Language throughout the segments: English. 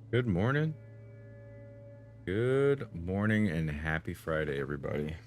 Good morning. Good morning and happy Friday, everybody.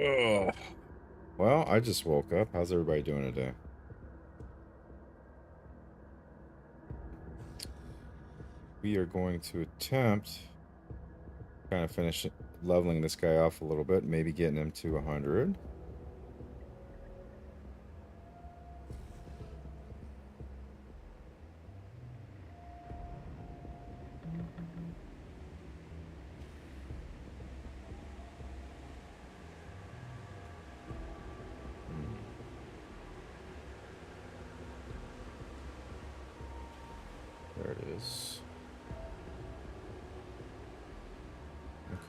Oh, well, I just woke up. How's everybody doing today? We are going to attempt kind of finish leveling this guy off a little bit, maybe getting him to 100. There it is.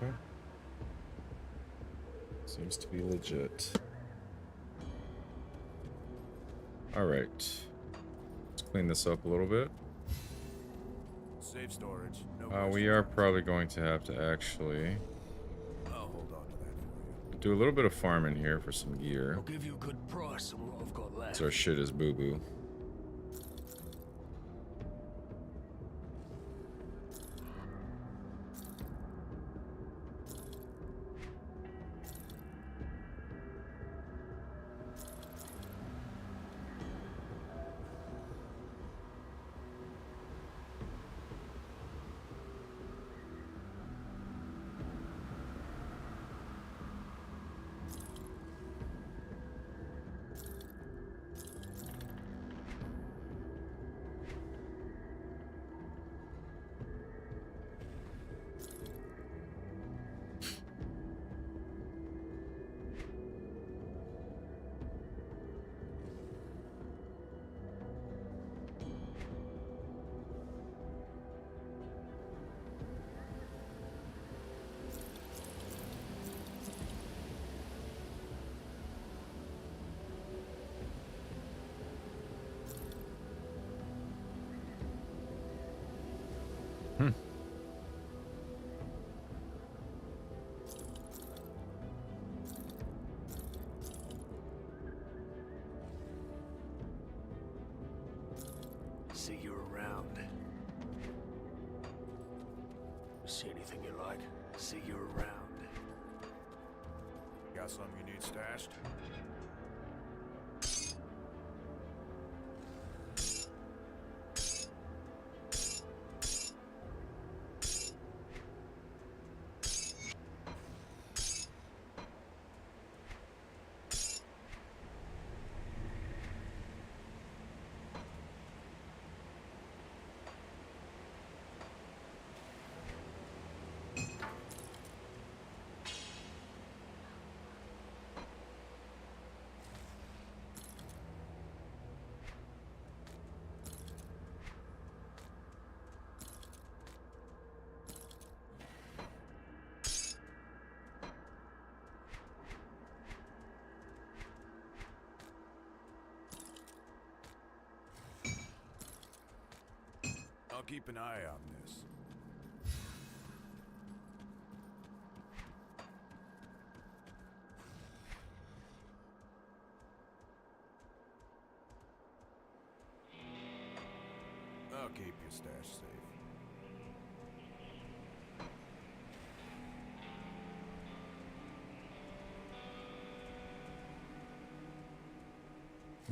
Okay. Seems to be legit. All right. Let's clean this up a little bit. Safe storage. No We are probably going to have to actually I'll hold on to that for you. do a little bit of farming here for some gear. I'll give you a good price on what I've got left. So our shit is boo-boo. See you around. See anything you like? See you around. Got something you need stashed? I'll keep an eye on this. I'll keep your stash safe.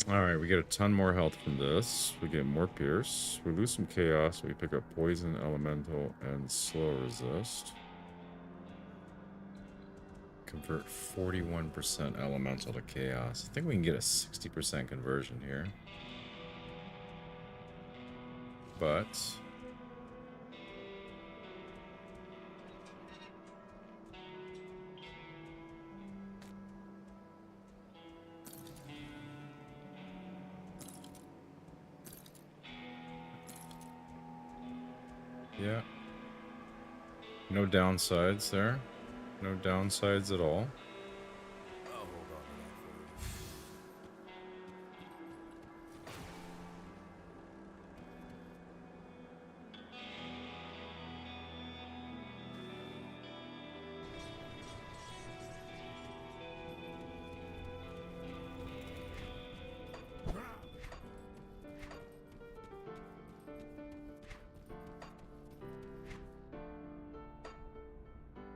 Alright, we get a ton more health from this. We get more pierce. We lose some chaos. We pick up poison, elemental, and slow resist. Convert 41% elemental to chaos. I think we can get a 60% conversion here. But yeah. No downsides there. No downsides at all. I'll hold on to that for you.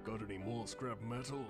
Got any more scrap metal?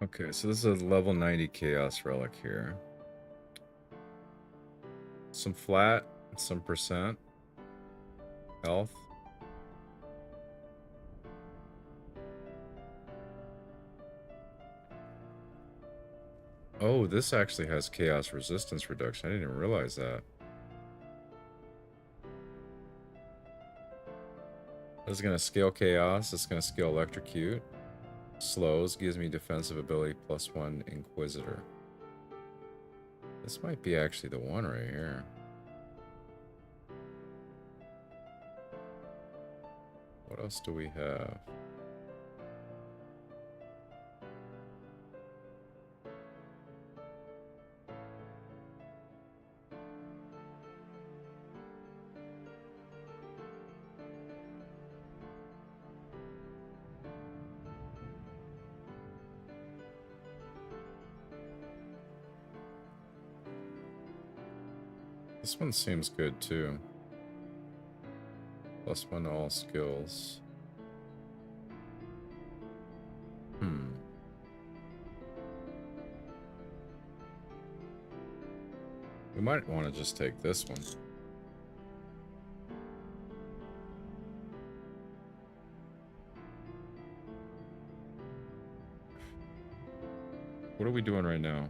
Okay, so this is a level 90 chaos relic here. Some flat, some percent health. Oh, this actually has chaos resistance reduction. I didn't even realize that. This is going to scale chaos. It's going to scale electrocute. Slows, gives me defensive ability +1 Inquisitor. This might be actually the one right here. What else do we have? This one seems good too. +1 to all skills. We might want to just take this one. What are we doing right now?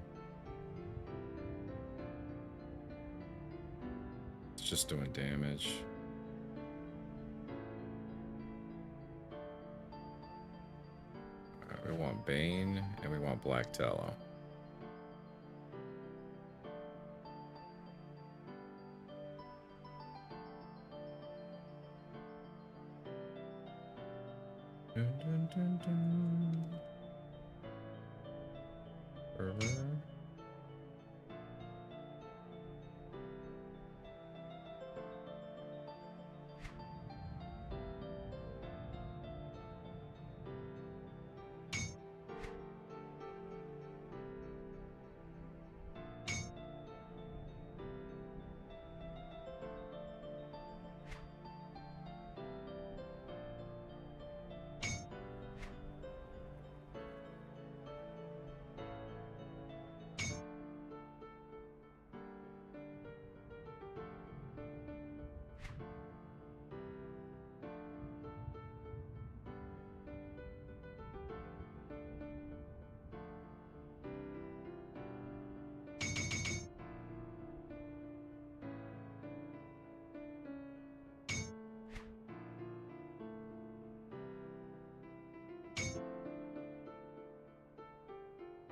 It's just doing damage. We want Bane and we want Black Tallow. Dun, dun, dun, dun. Fervor.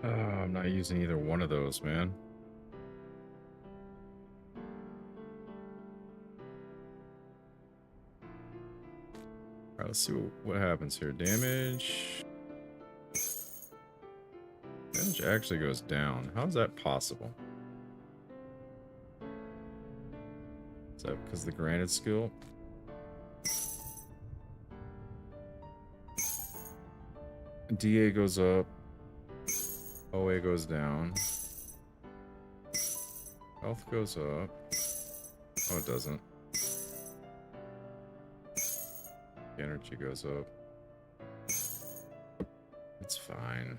Oh, I'm not using either one of those, man. Let's see what happens here. Damage. Damage actually goes down. How is that possible? Is that because of the granted skill? DA goes up. OA goes down. Health goes up. Oh, it doesn't. Energy goes up. It's fine.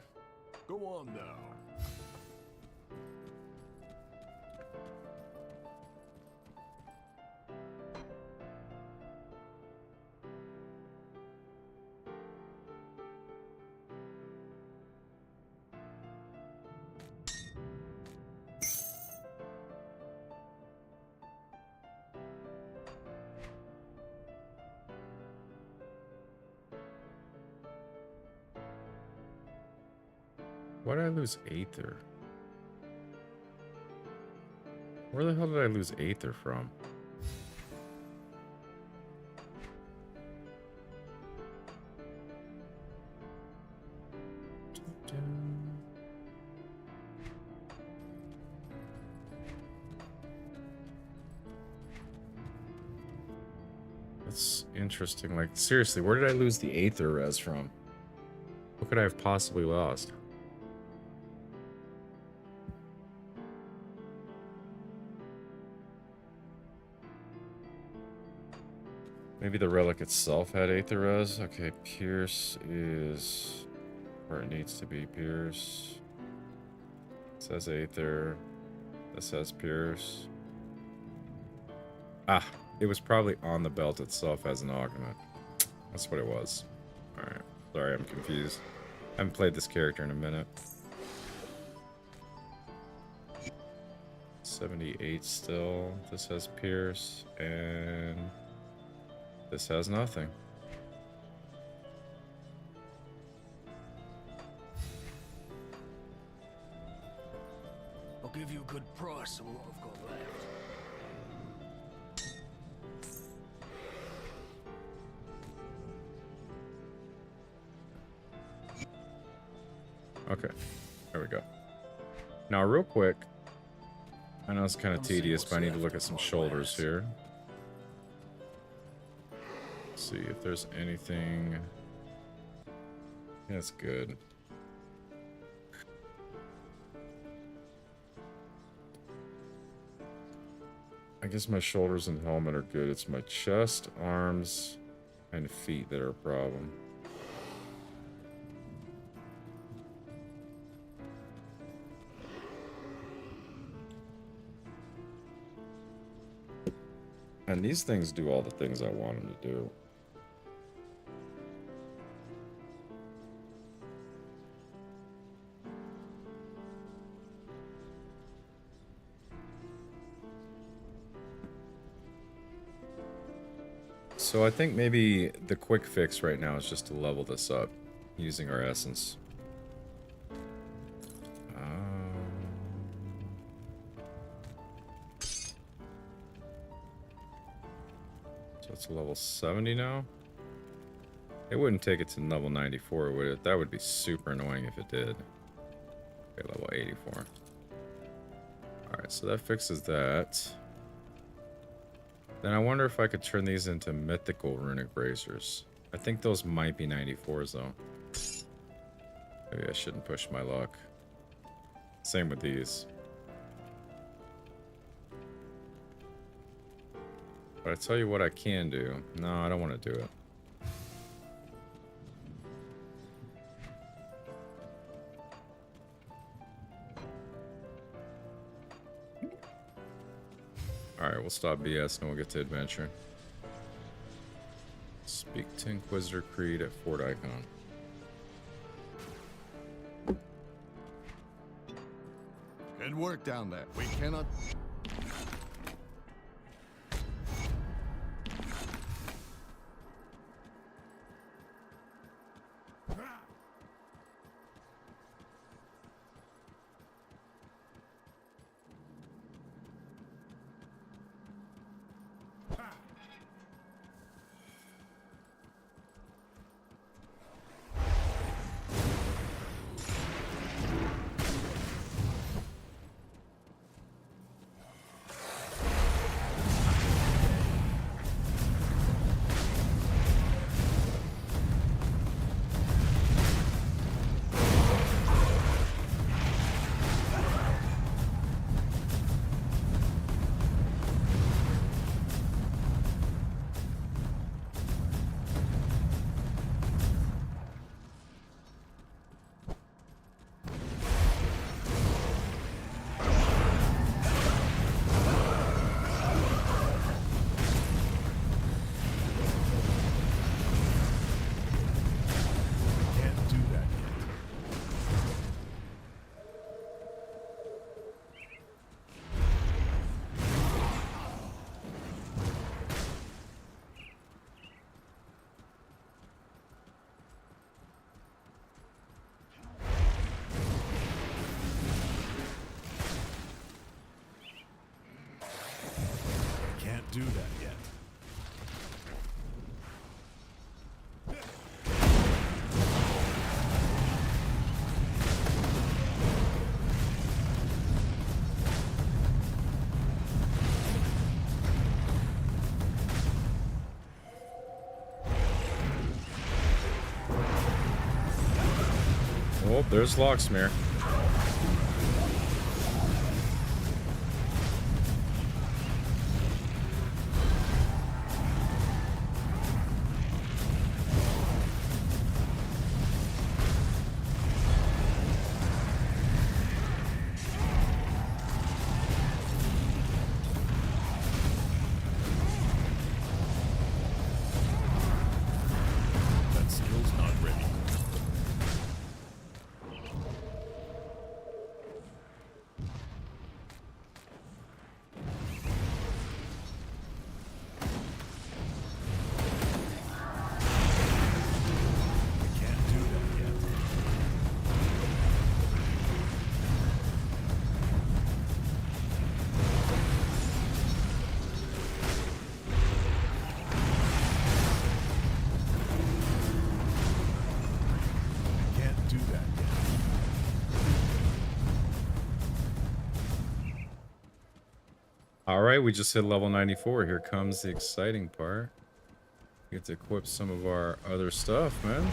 Go on now. Why did I lose Aether? Where the hell did I lose Aether from? That's interesting. Like, seriously, where did I lose the Aether res from? What could I have possibly lost? Maybe the relic itself had Aether res. Okay, Pierce is where it needs to be. Pierce. It says Aether. This says Pierce. Ah, it was probably on the belt itself as an augment. That's what it was. Alright. Sorry, I'm confused. I haven't played this character in a minute. 78 still. This has Pierce. And this has nothing. I'll give you a good price for what I've got left. Okay. There we go. Now, real quick. I know it's kind of tedious, but I need to look at some shoulders here. See if there's anything. That's good. I guess my shoulders and helmet are good. It's my chest, arms, and feet that are a problem. And these things do all the things I want them to do. So I think maybe the quick fix right now is just to level this up using our essence. So it's level 70 now. It wouldn't take it to level 94, would it? That would be super annoying if it did. Okay, level 84. Alright, so that fixes that. Then I wonder if I could turn these into mythical runic bracers. I think those might be 94s though. Maybe I shouldn't push my luck. Same with these. But I tell you what I can do. No, I don't want to do it. Alright, we'll stop BS and we'll get to adventure. Speak to Inquisitor Creed at Fort Icon. Good work down there. We cannot... Oh, there's Locksmere. That skill's not ready. I can't do that yet. I can't do that yet. All right, we just hit level 94. Here comes the exciting part. We get to equip some of our other stuff, man.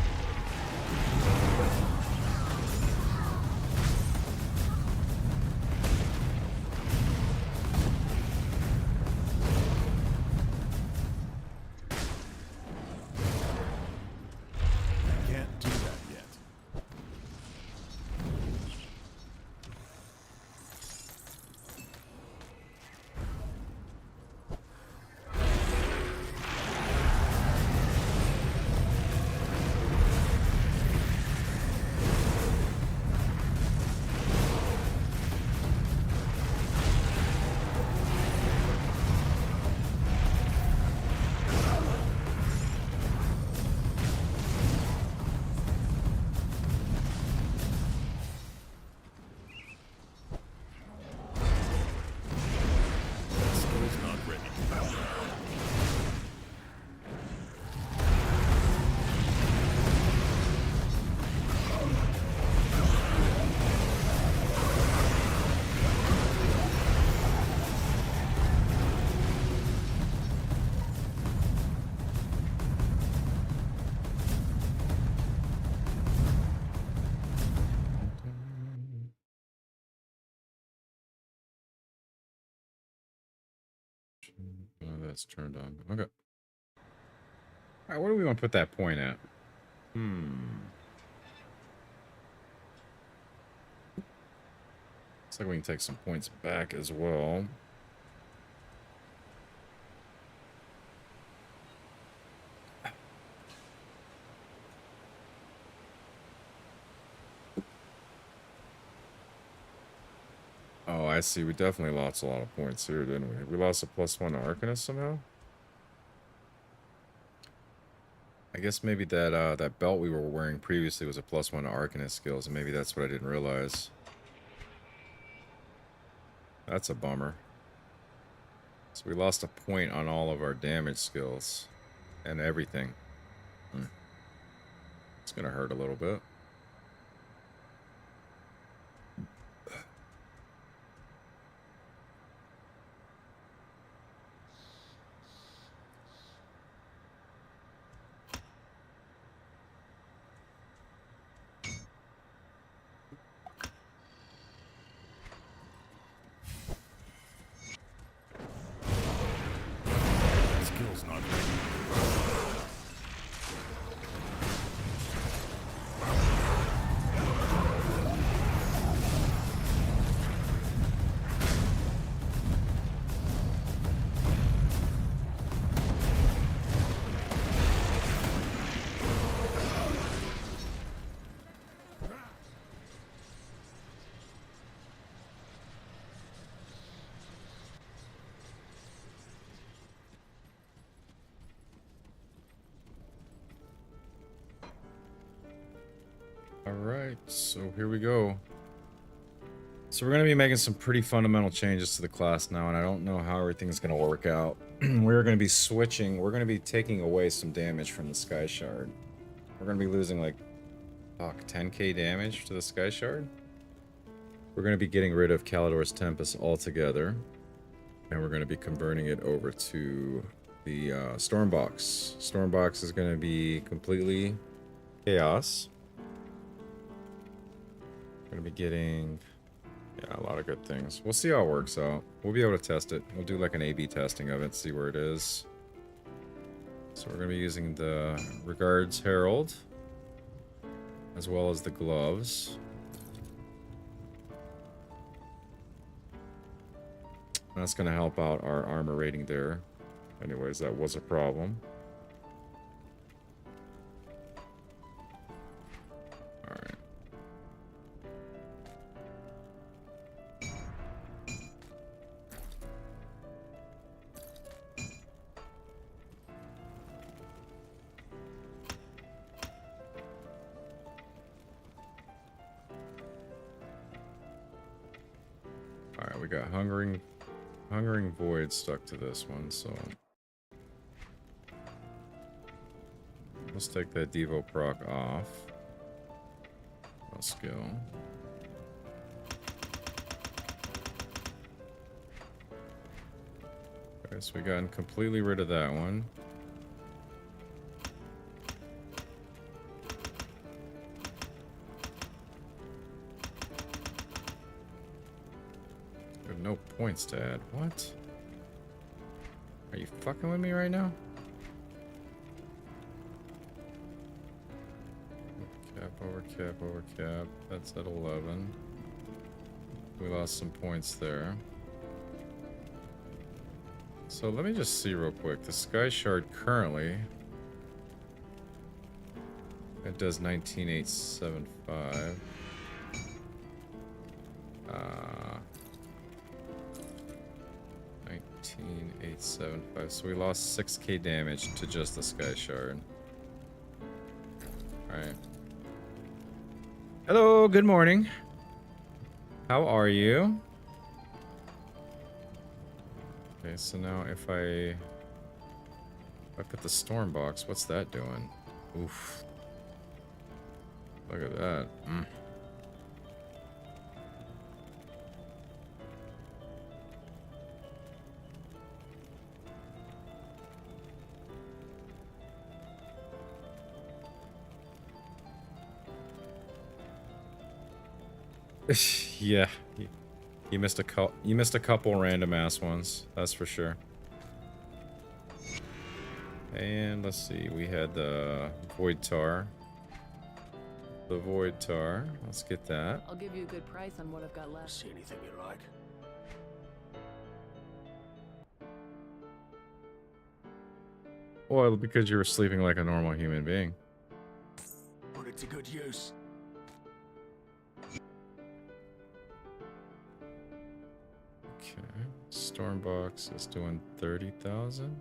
I can't do that yet. That skill's not ready. Oh, that's turned on. Okay. All right, where do we want to put that point at? Looks like we can take some points back as well. Oh, I see. We definitely lost a lot of points here, didn't we? We lost a +1 to Arcanist somehow? I guess maybe that that belt we were wearing previously was a +1 to Arcanist skills, and maybe that's what I didn't realize. That's a bummer. So we lost a point on all of our damage skills and everything. It's gonna hurt a little bit. That skill's not ready. Alright, so here we go. So we're going to be making some pretty fundamental changes to the class now, and I don't know how everything's going to work out. We're going to be switching. We're going to be taking away some damage from the Sky Shard. We're going to be losing like, fuck, 10k damage to the Sky Shard. We're going to be getting rid of Kalidor's Tempest altogether, and we're going to be converting it over to the Stormbox. Stormbox is going to be completely chaos. Gonna be getting, yeah, a lot of good things. We'll see how it works out. We'll be able to test it. We'll do like an A/B testing of it, see where it is. So we're gonna be using the Regards Herald, as well as the gloves. That's gonna help out our armor rating there. Anyways, that was a problem. Alright. Alright, we got Hungering Void stuck to this one, so let's take that Devo proc off. No skill. Okay, so we got completely rid of that one. No points to add. What? Are you fucking with me right now? Cap over cap over cap. That's at 11. We lost some points there. So let me just see real quick. The Sky Shard currently, it does 19,875. 19,875. So we lost 6k damage to just the Sky Shard. Alright. Hello, good morning. How are you? Okay, so now if I put the storm box, what's that doing? Oof. Look at that. Yeah, you missed a couple random ass ones, that's for sure. And let's see, we had the Void Tar. The Void Tar, let's get that. I'll give you a good price on what I've got left. See anything you like? Well, because you were sleeping like a normal human being. Put it to good use. Okay, Stormbox is doing 30,000.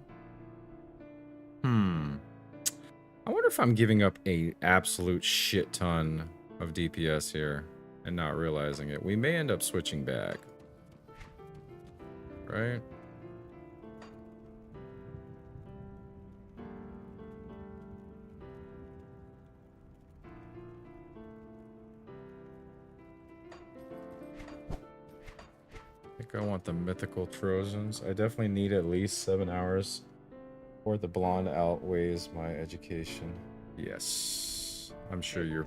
I wonder if I'm giving up a absolute shit ton of DPS here and not realizing it. We may end up switching back. Right? I think I want the mythical Trozans. I definitely need at least 7 hours, or the blonde outweighs my education. Yes, I'm sure you're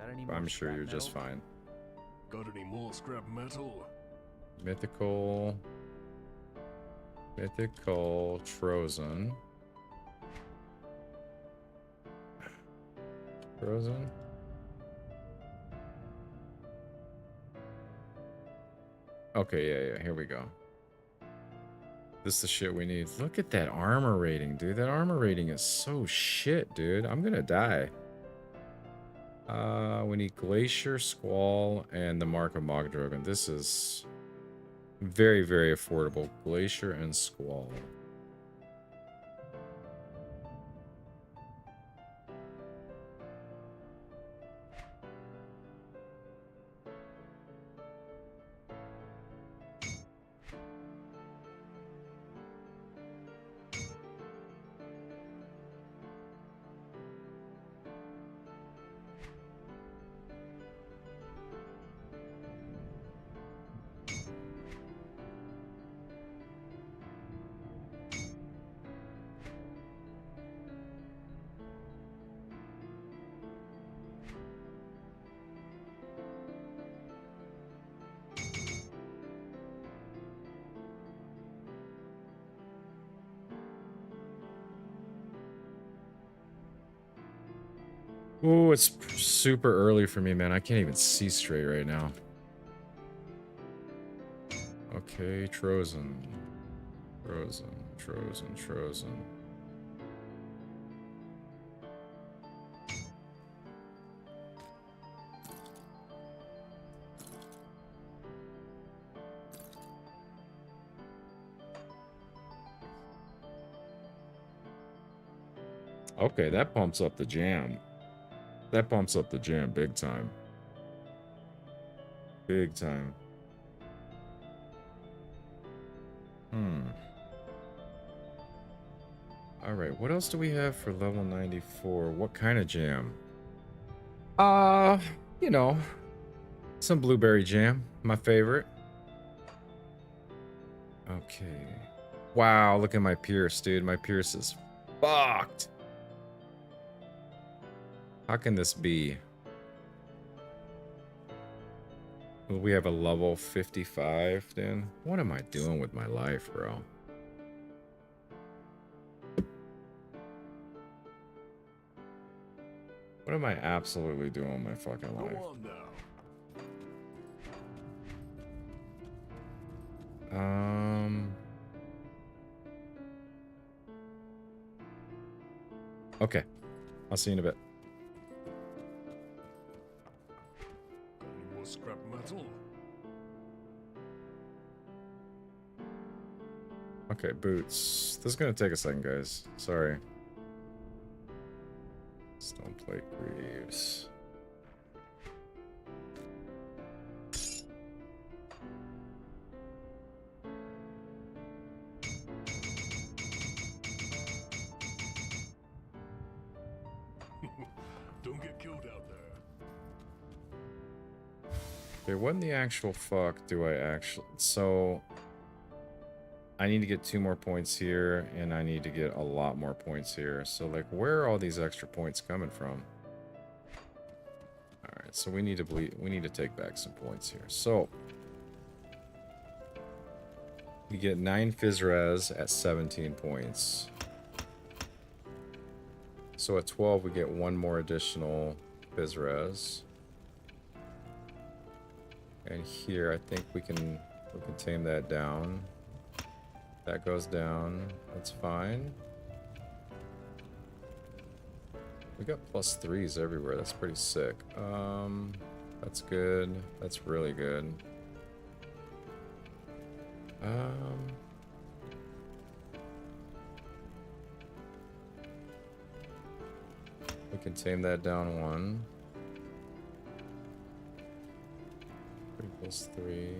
just fine. Got any more scrap metal? Mythical Trozan. Okay, yeah, here we go. This is the shit we need. Look at that armor rating, dude. That armor rating is so shit, dude. I'm gonna die. We need Glacier, Squall, and the Mark of Mogdrogan. This is very, very affordable. Glacier and Squall. Oh, it's super early for me, man. I can't even see straight right now. Okay, Trozan. Trozan. Okay, that pumps up the jam. That pumps up the jam big time. Big time. Alright, what else do we have for level 94? What kind of jam? You know, some blueberry jam. My favorite. Okay. Wow, look at my Pierce, dude. My Pierce is fucked. How can this be? Will we have a level 55 then? What am I doing with my life, bro? What am I absolutely doing with my fucking life? Go on now. Okay. I'll see you in a bit. Any more scrap metal? Okay, boots. This is gonna take a second, guys. Sorry. Stone plate greaves. Don't get killed out there. Okay, what in the actual fuck do I actually... So... I need to get 2 more points here, and I need to get a lot more points here. So, like, where are all these extra points coming from? Alright, so we need to take back some points here. So... we get 9 Fizz Res at 17 points. So at 12, we get 1 more additional Fizz Res. And here, I think we can tame that down. That goes down. That's fine. We got +3s everywhere. That's pretty sick. That's good. That's really good. We can tame that down 1. 3 + 3.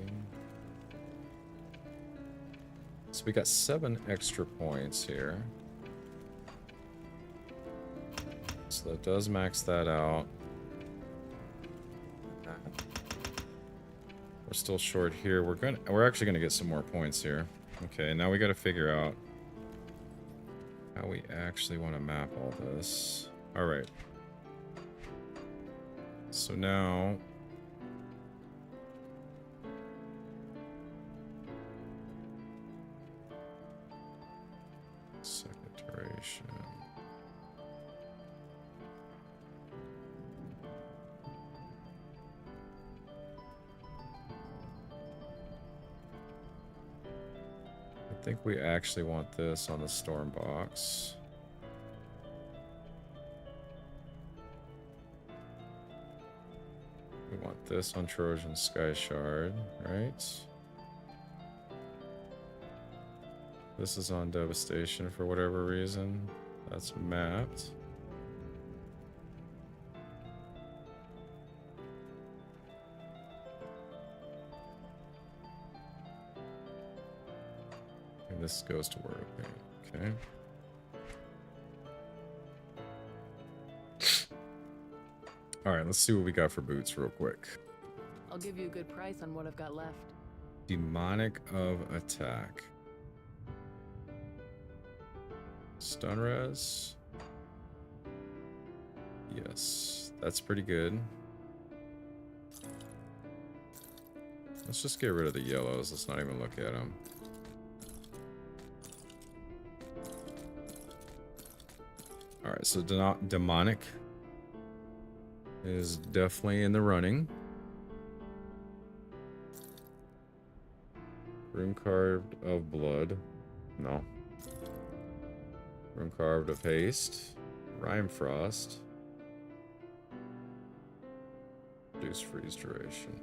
So we got 7 extra points here. So that does max that out. We're still short here. We're actually gonna get some more points here. Okay, now we gotta figure out how we actually want to map all this. Alright. So now... second iteration. I think we actually want this on the storm box. We want this on trozan'sskyshard, right? This is on devastation for whatever reason. That's mapped. And this goes to word of pain. Okay. Alright, let's see what we got for boots real quick. I'll give you a good price on what I've got left. Demonic of attack. Stun res. Yes, that's pretty good. Let's just get rid of the yellows. Let's not even look at them. Alright, so demonic. is definitely in the running. Room carved of blood. No. Room carved of haste. Rime frost. Reduce freeze duration.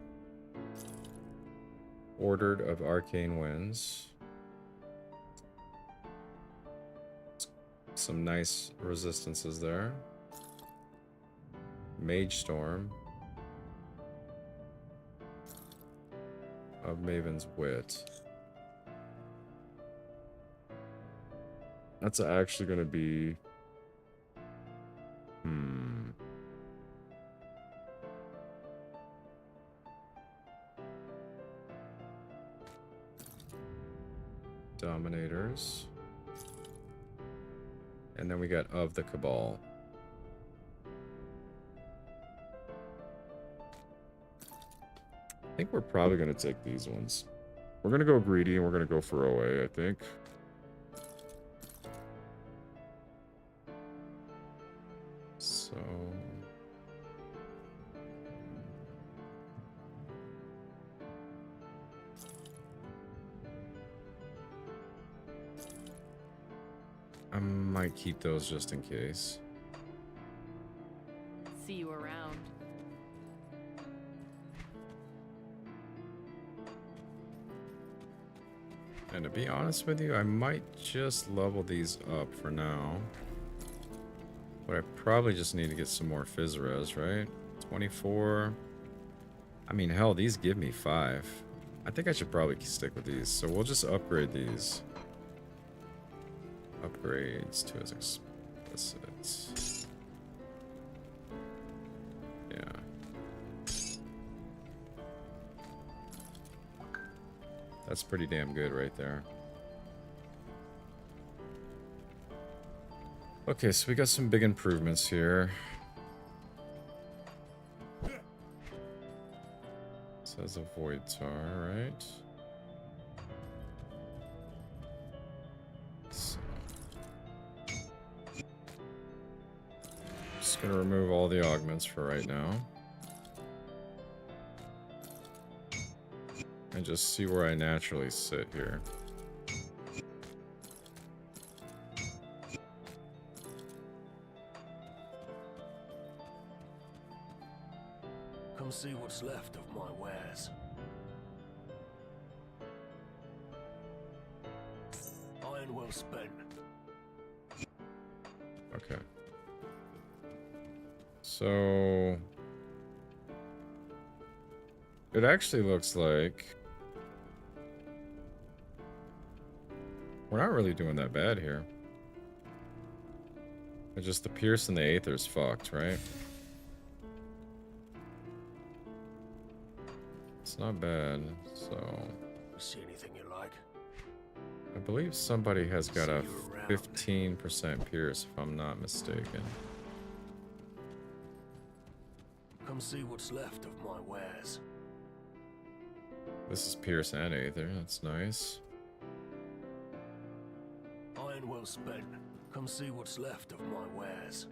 Ordered of arcane winds. Some nice resistances there. Mage storm. Of Maven's wit. That's actually going to be... Dominators. And then we got of the Cabal. I think we're probably going to take these ones. We're going to go greedy and we're going to go for OA, I think. So... I might keep those just in case. See you around. And to be honest with you, I might just level these up for now. But I probably just need to get some more fizz res, right? 24. I mean, hell, these give me 5. I think I should probably stick with these. So we'll just upgrade these. Upgrades to as explicit. Yeah. That's pretty damn good right there. Okay, so we got some big improvements here. Says a void tar, right? So. Just gonna remove all the augments for right now. And just see where I naturally sit here. Come see what's left of my wares. Iron well spent. Okay. So... it actually looks like... we're not really doing that bad here. It's just the Pierce and the Aether's fucked, right? It's not bad, so... See anything you like? I believe somebody has got a 15% Pierce, if I'm not mistaken. Come see what's left of my wares. This is Pierce and Aether, that's nice. Iron well spent. Come see what's left of my wares.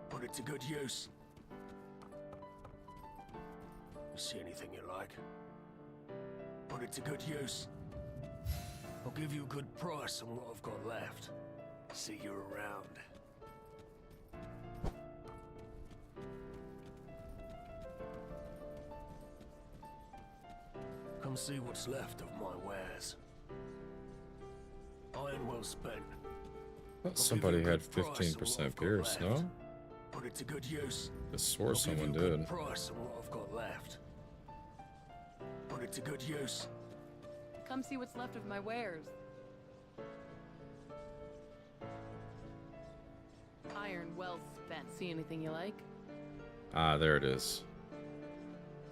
Put it to good use. You see anything you like? Put it to good use. I'll give you a good price on what I've got left. See you around. Come see what's left of my wares. Iron well spent. Somebody had 15% Pierce, no? Put it to good use. I swore I'll someone give you a did. good price on what I've got left. Put it to good use. Come see what's left of my wares. Iron well spent. See anything you like? Ah, there it is.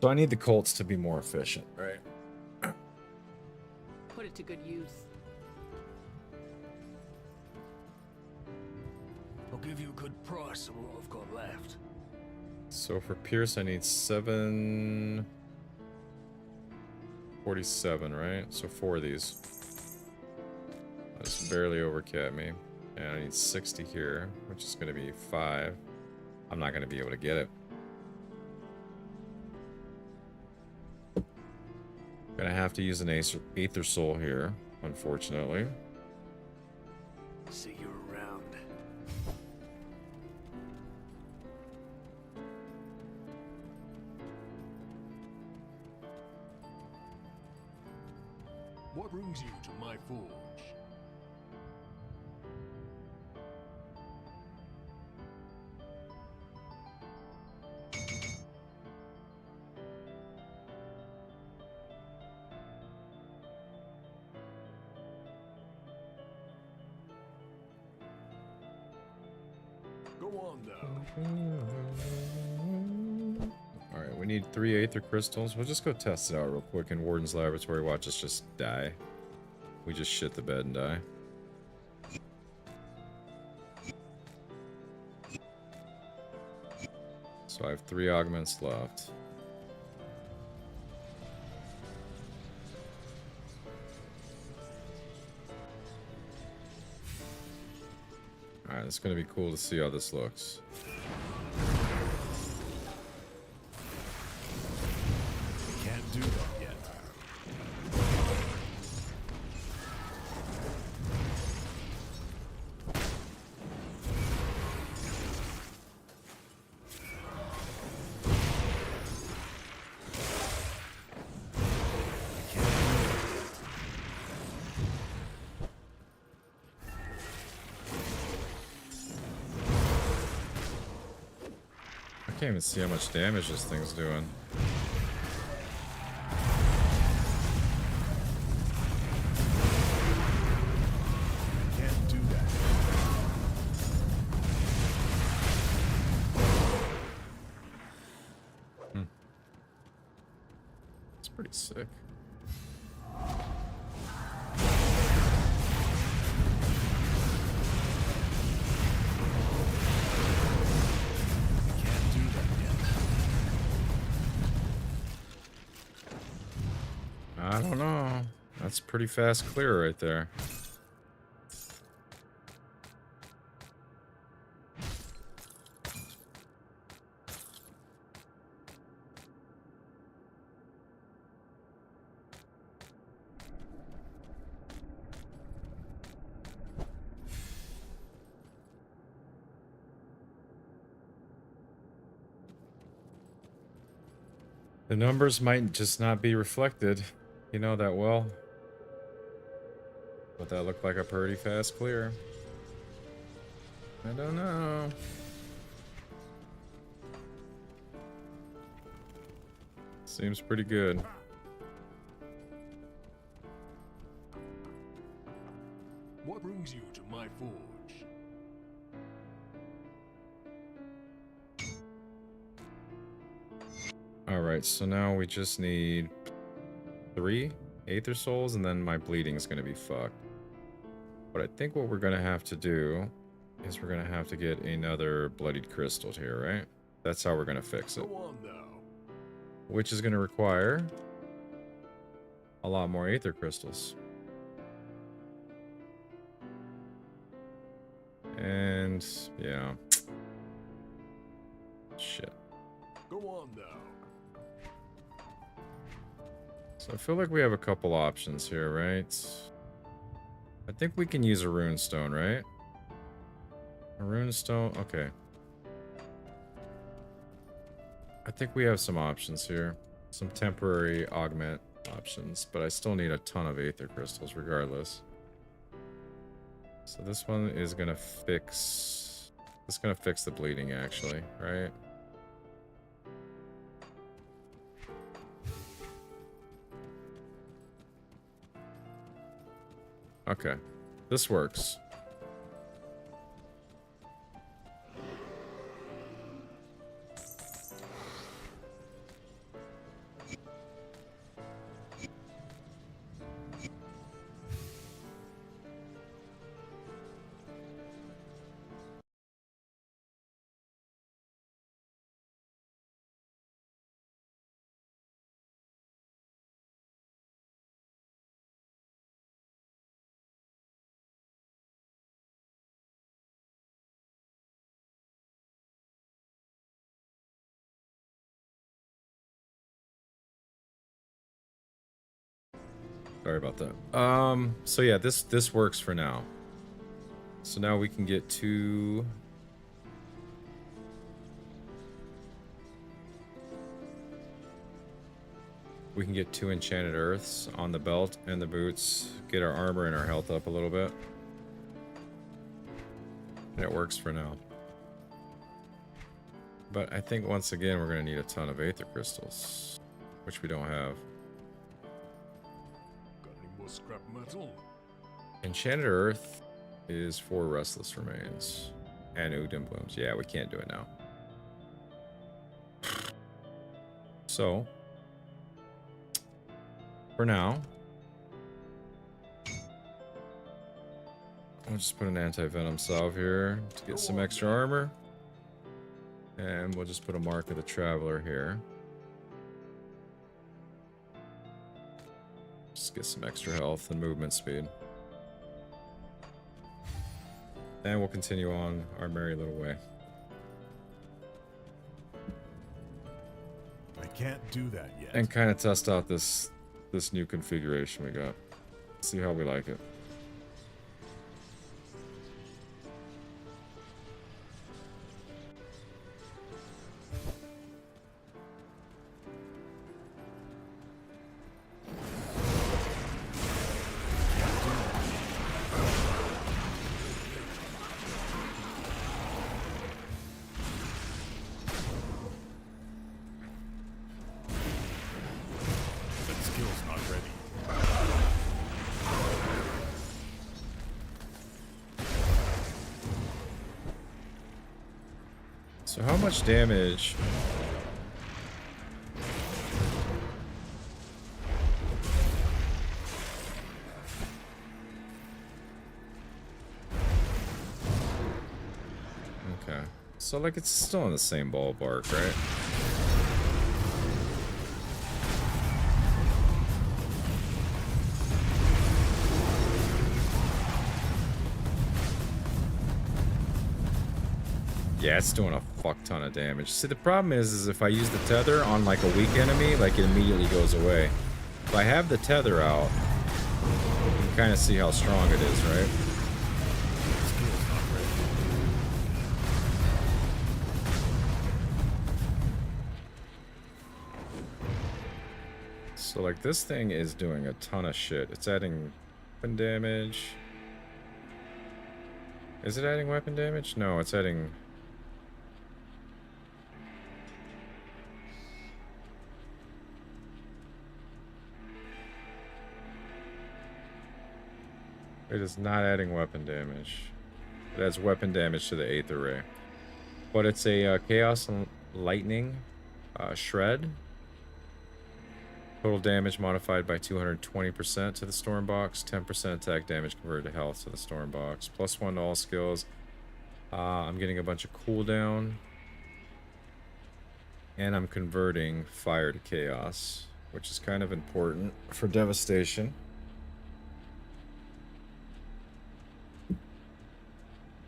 So I need the Colts to be more efficient, right? Put it to good use. I'll give you a good price on what I've got left. So for Pierce, I need 7... 47, right? So 4 of these. That's barely overcat me. And I need 60 here, which is going to be 5. I'm not going to be able to get it. Gonna have to use an Aether Soul here, unfortunately. See you around. What brings you to my forge? Go on now. Alright, we need 3 Aether Crystals. We'll just go test it out real quick in Warden's Laboratory. Watch us just die. We just shit the bed and die. So I have 3 augments left. Alright, it's gonna be cool to see how this looks. Can't do that yet. I can't even see how much damage this thing's doing. Can't do that. It's pretty sick. Can't do that yet. I don't know. That's pretty fast clear right there. The numbers might just not be reflected. You know that well. But that looked like a pretty fast clear. I don't know. Seems pretty good. What brings you to my forge? Alright, so now we just need 3 Aether Souls, and then my bleeding is going to be fucked. But I think what we're going to have to do is we're going to have to get another Bloodied Crystal here, right? That's how we're going to fix it. Go on now. Which is going to require a lot more Aether Crystals. And, yeah. Shit. Go on now. So I feel like we have a couple options here, right? I think we can use a rune stone, right? A rune stone, okay. I think we have some options here. Some temporary augment options, but I still need a ton of Aether Crystals regardless. So this one is gonna fix... It's gonna fix the bleeding actually, right? Okay, this works. Sorry about that. So yeah, this works for now. So now we can get to... We can get 2 enchanted earths on the belt and the boots, get our armor and our health up a little bit. And it works for now. But I think once again we're going to need a ton of aether crystals, which we don't have. Got any more scrap metal? Enchanted earth is 4 restless remains and Udin blooms. Yeah, we can't do it now. So, for now, I'll just put an anti-venom salve here to get some extra armor. And we'll just put a mark of the traveler here. Just get some extra health and movement speed. And we'll continue on our merry little way. I can't do that yet. And kind of test out this new configuration we got. See how we like it. That skill's not ready. So how much damage? Okay. So like it's still in the same ballpark, right? Yeah, it's doing a fuck ton of damage. See, the problem is if I use the tether on like a weak enemy, like it immediately goes away. If I have the tether out, you can kind of see how strong it is, right? Skill's not ready. So like this thing is doing a ton of shit. It's adding weapon damage. Is it adding weapon damage? No, it's adding... It is not adding weapon damage. It adds weapon damage to the Aether Ray. But it's a Chaos and Lightning Shred. Total damage modified by 220% to the Storm Box. 10% attack damage converted to health to the Storm Box. +1 to all skills. I'm getting a bunch of cooldown. And I'm converting fire to chaos, which is kind of important for devastation.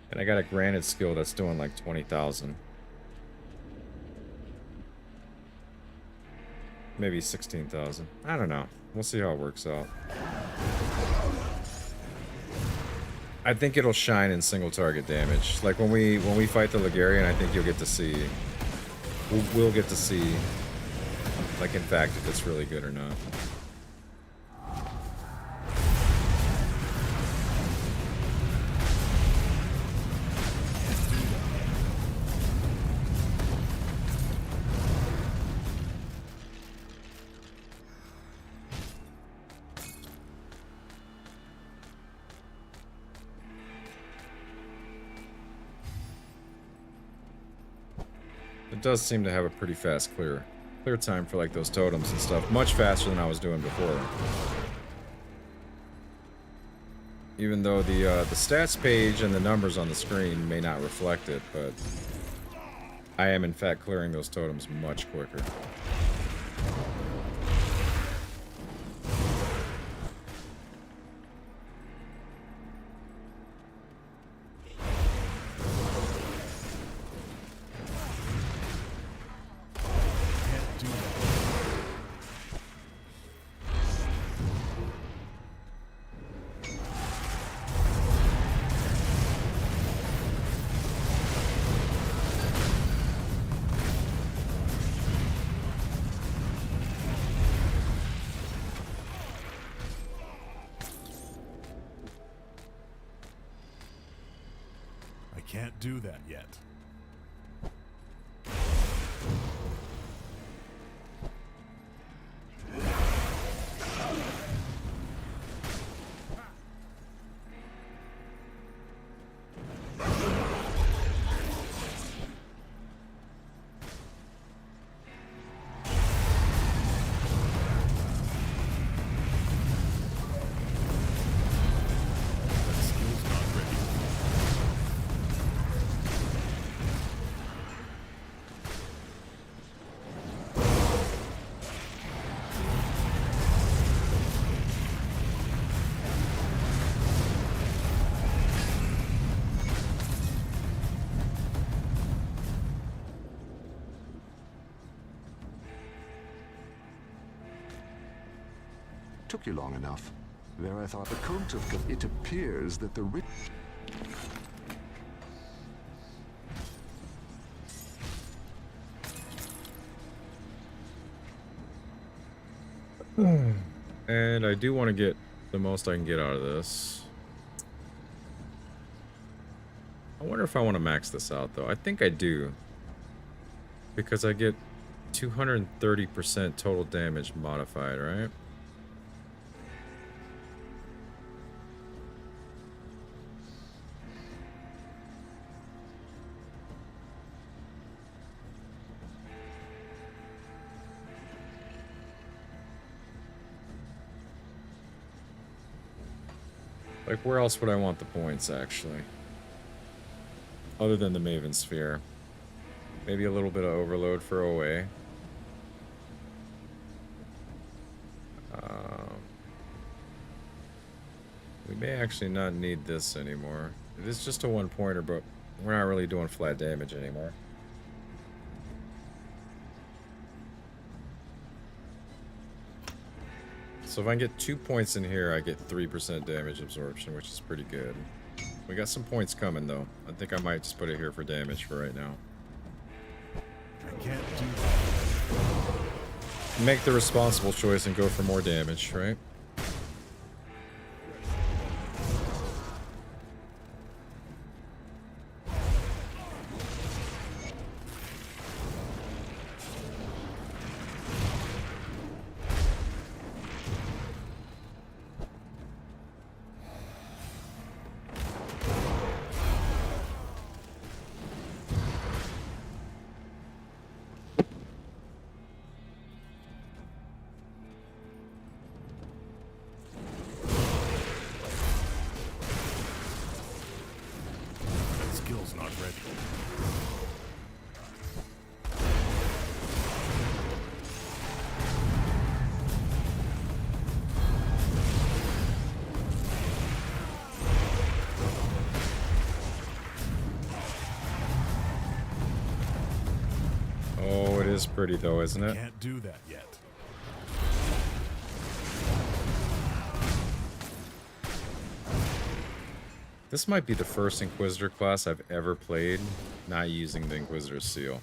And I got a granted skill that's doing like 20,000. Maybe 16,000. I don't know. We'll see how it works out. I think it'll shine in single target damage. Like when we fight the Ligarian, I think you'll get to see. We'll get to see, like in fact, if it's really good or not. It does seem to have a pretty fast clear time for like those totems and stuff. Much faster than I was doing before. Even though the stats page and the numbers on the screen may not reflect it, but I am in fact clearing those totems much quicker. can't do that yet. Took you long enough. There I thought the cult of... It appears that the rich... And I do want to get the most I can get out of this. I wonder if I want to max this out, though. I think I do. Because I get 230% total damage modified, right? Like, where else would I want the points, actually? Other than the Maven Sphere. Maybe a little bit of overload for OA. We may actually not need this anymore. It is just a one-pointer, but we're not really doing flat damage anymore. So if I can get 2 points in here, I get 3% damage absorption, which is pretty good. We got some points coming, though. I think I might just put it here for damage for right now. I can't do that. Make the responsible choice and go for more damage, right? Skill's not ready. Oh, it is pretty, though, isn't it? Can't do that yet. This might be the first Inquisitor class I've ever played not using the Inquisitor seal.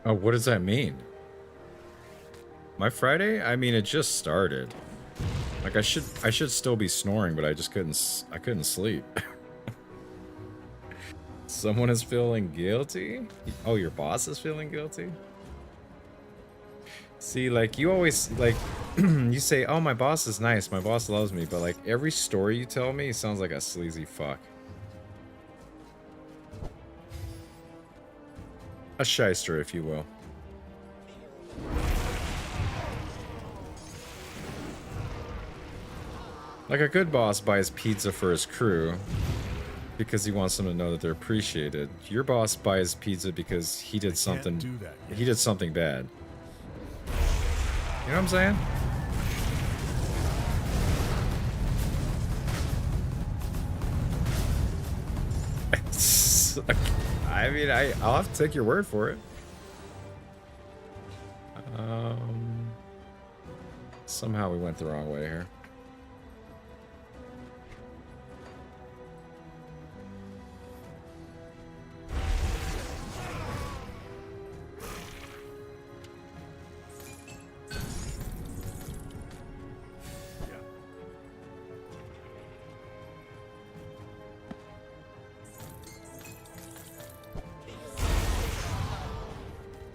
Oh, what does that mean? My Friday? I mean, it just started. Like, I should still be snoring, but I just couldn't sleep. Someone is feeling guilty? Oh, your boss is feeling guilty? See, like, you always, like, you say, oh, my boss is nice, my boss loves me, but, like, every story you tell me sounds like a sleazy fuck. A shyster, if you will. Like, a good boss buys pizza for his crew, because he wants them to know that they're appreciated. Your boss buys pizza because he did something. do that yet. He did something bad. You know what I'm saying? I mean, I'll have to take your word for it. Somehow we went the wrong way here.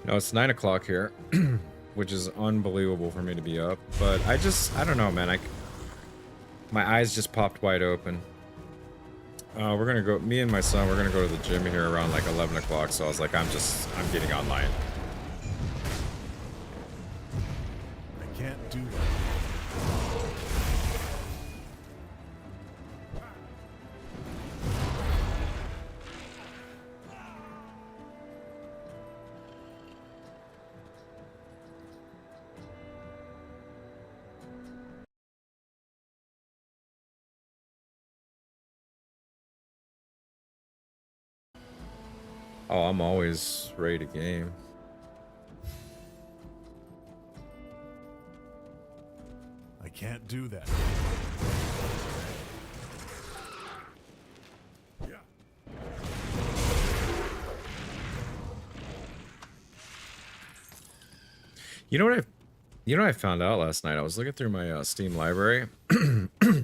No, it's 9 o'clock here, which is unbelievable for me to be up. But I don't know, man. My eyes just popped wide open. We're gonna go. Me and my son, we're gonna go to the gym here around like 11 o'clock. So I was like, I'm getting online. I can't do that. Oh, I'm always ready to game. I can't do that. You know what I found out last night? I was looking through my Steam library. I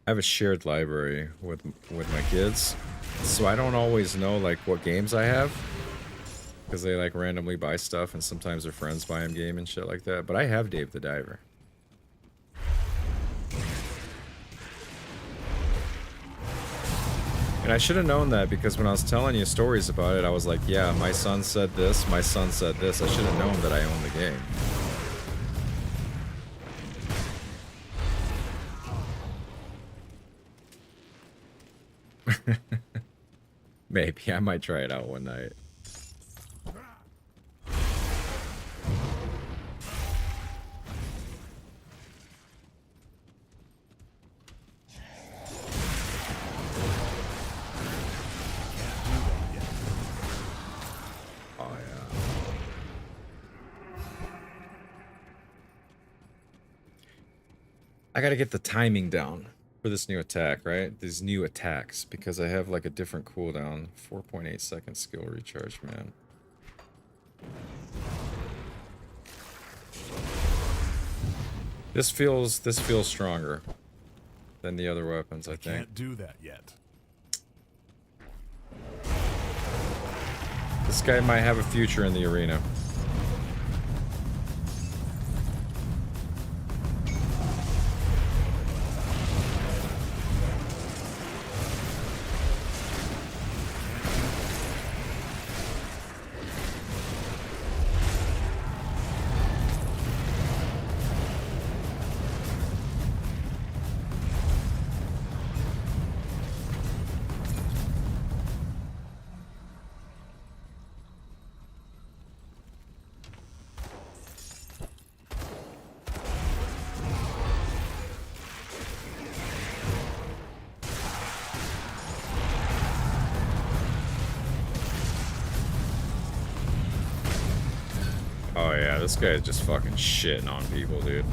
have a shared library with my kids, so I don't always know like what games I have, because they like randomly buy stuff, and sometimes their friends buy them game and shit like that. But I have Dave the Diver. And I should have known that, because when I was telling you stories about it, I was like, yeah, my son said this, my son said this. I should have known that I own the game. Maybe I might try it out one night. Oh yeah. I gotta get the timing down for this new attack, right? These new attacks, because I have like a different cooldown. 4.8 second skill recharge, man. This feels stronger than the other weapons, I think. Can't do that yet. This guy might have a future in the arena. Oh yeah, this guy is just fucking shitting on people, dude.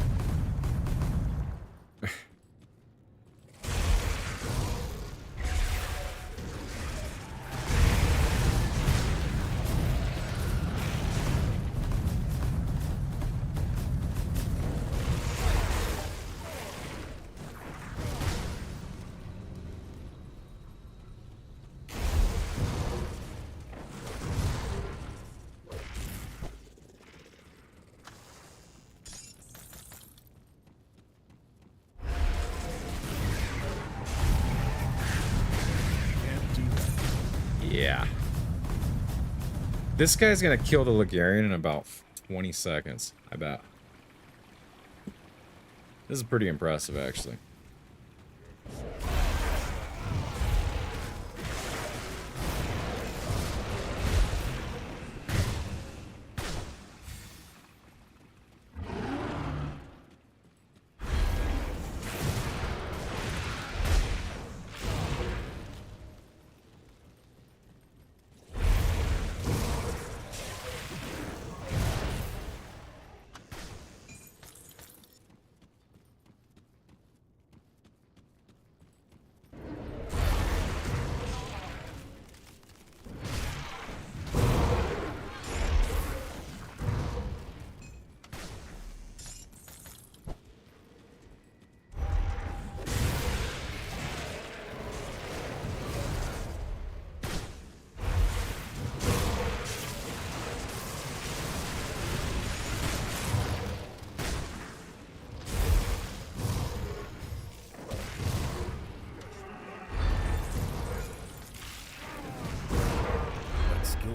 Yeah. This guy's gonna kill the Ligurian in about 20 seconds, I bet. This is pretty impressive, actually.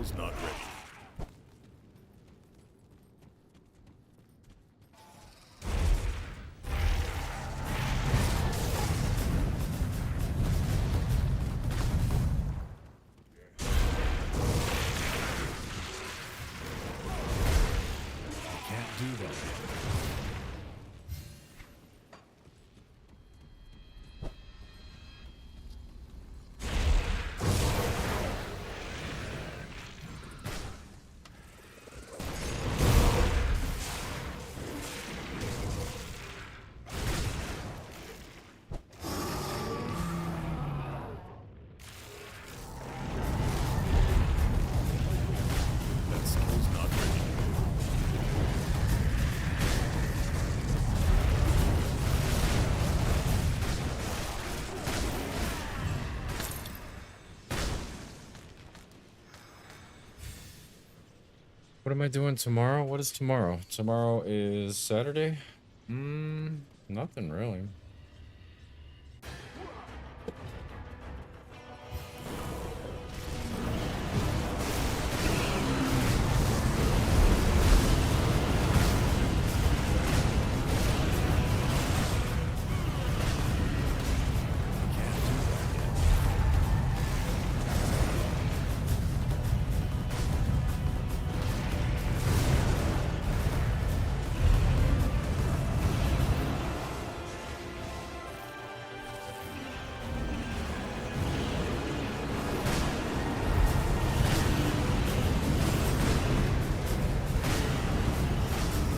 skill's not ready. Can't do that. That skill's not ready. What am I doing tomorrow? What is tomorrow? Tomorrow is Saturday? Nothing really.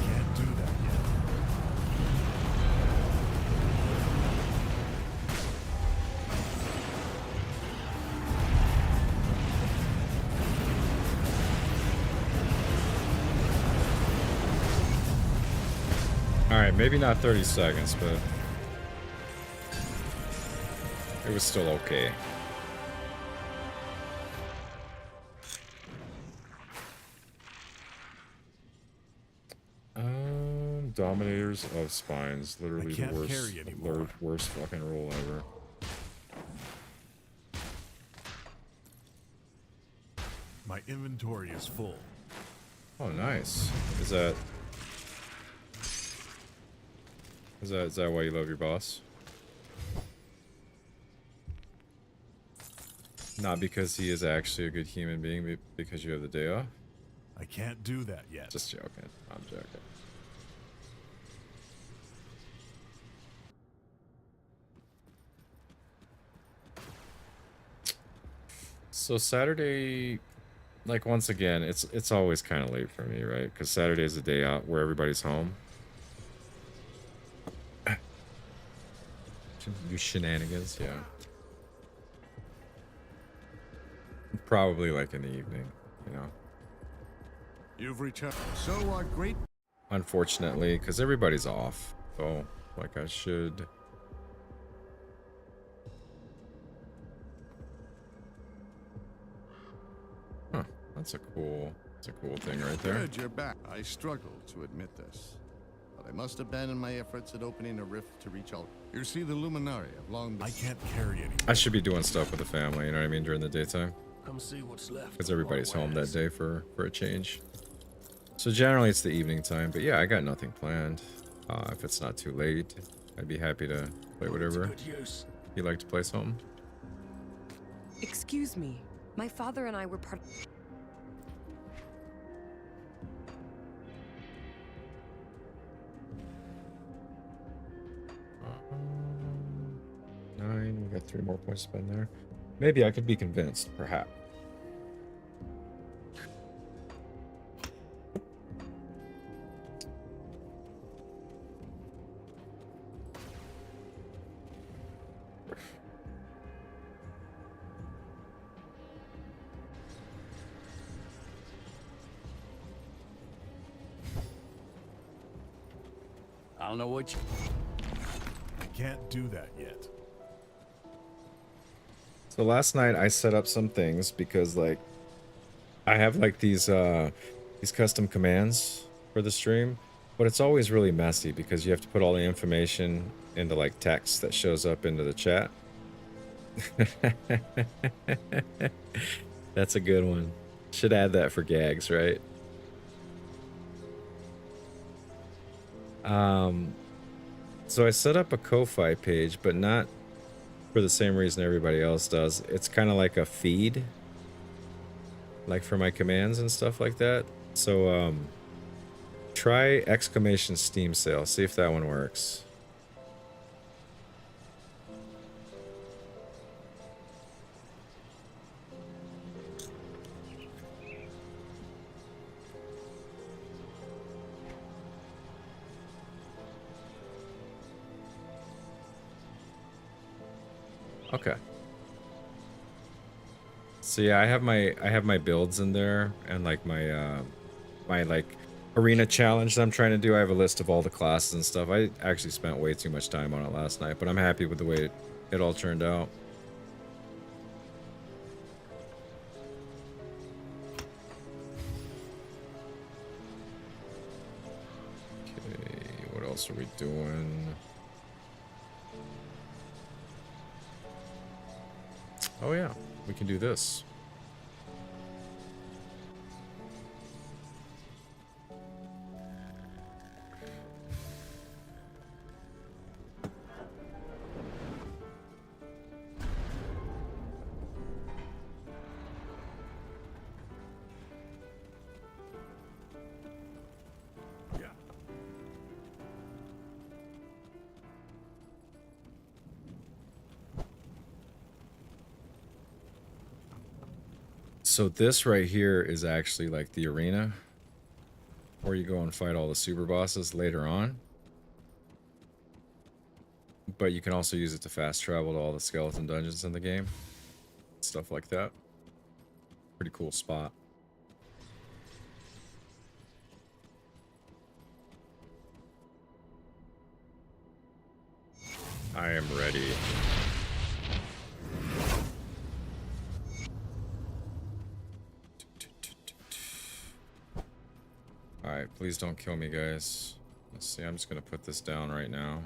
Can't do that yet. Alright, maybe not 30 seconds, but it was still okay. Dominators of Spines. Literally the can't worst, carry anymore. worst fucking roll ever. My inventory is full. Oh, nice. Is that why you love your boss? Not because he is actually a good human being, but because you have the day off? I can't do that yet. Just joking. I'm joking. So Saturday, like once again, it's always kind of late for me, right? Because Saturday is the day out where everybody's home. You shenanigans, yeah. Probably like in the evening, you know. You've returned. So our great Unfortunately, because everybody's off. So, like I should. Huh, that's a cool thing right there. Good, you're back. I struggle to admit this, but I must abandon my efforts at opening a rift to reach out. You see, the Luminari have long been... I can't carry anymore. I should be doing stuff with the family, you know what I mean, during the daytime. Come see what's left. Because of my everybody's home that wares. day for a change. So generally it's the evening time, but yeah, I got nothing planned. If it's not too late, I'd be happy to play Put it to whatever. good use. You like to play something? Excuse me. My father and I were part. Nine, we got 3 more points to spend there. Maybe I could be convinced, perhaps. I don't know what you... I can't do that yet. So last night I set up some things because like I have like these custom commands for the stream, but it's always really messy because you have to put all the information into like text that shows up into the chat. That's a good one. Should add that for gags, right? So I set up a Ko-Fi page, but not for the same reason everybody else does. It's kind of like a feed, like for my commands and stuff like that. So try exclamation Steam sale. See if that one works. Okay. So yeah, I have my builds in there and like my my like arena challenge that I'm trying to do. I have a list of all the classes and stuff. I actually spent way too much time on it last night, but I'm happy with the way it all turned out. Okay, what else are we doing? Oh yeah, we can do this. So this right here is actually like the arena where you go and fight all the super bosses later on. But you can also use it to fast travel to all the skeleton dungeons in the game. Stuff like that. Pretty cool spot. I am ready. Alright, please don't kill me, guys. Let's see, I'm just gonna put this down right now.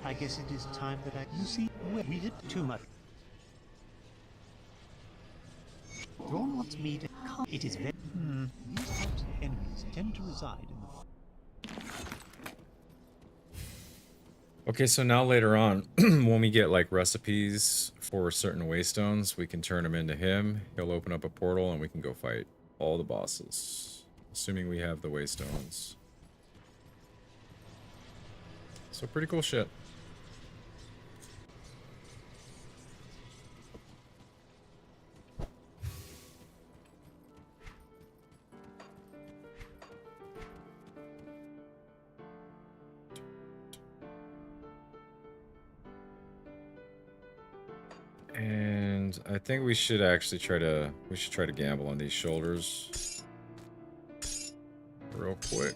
I guess it is time that you see, we hit too much. Thrawn wants me to come. It is very... These types of enemies tend to reside in the... Okay, so now later on, when we get like recipes for certain waystones, we can turn them into him. He'll open up a portal and we can go fight all the bosses. Assuming we have the waystones. So pretty cool shit. And I think we should actually try to gamble on these shoulders real quick.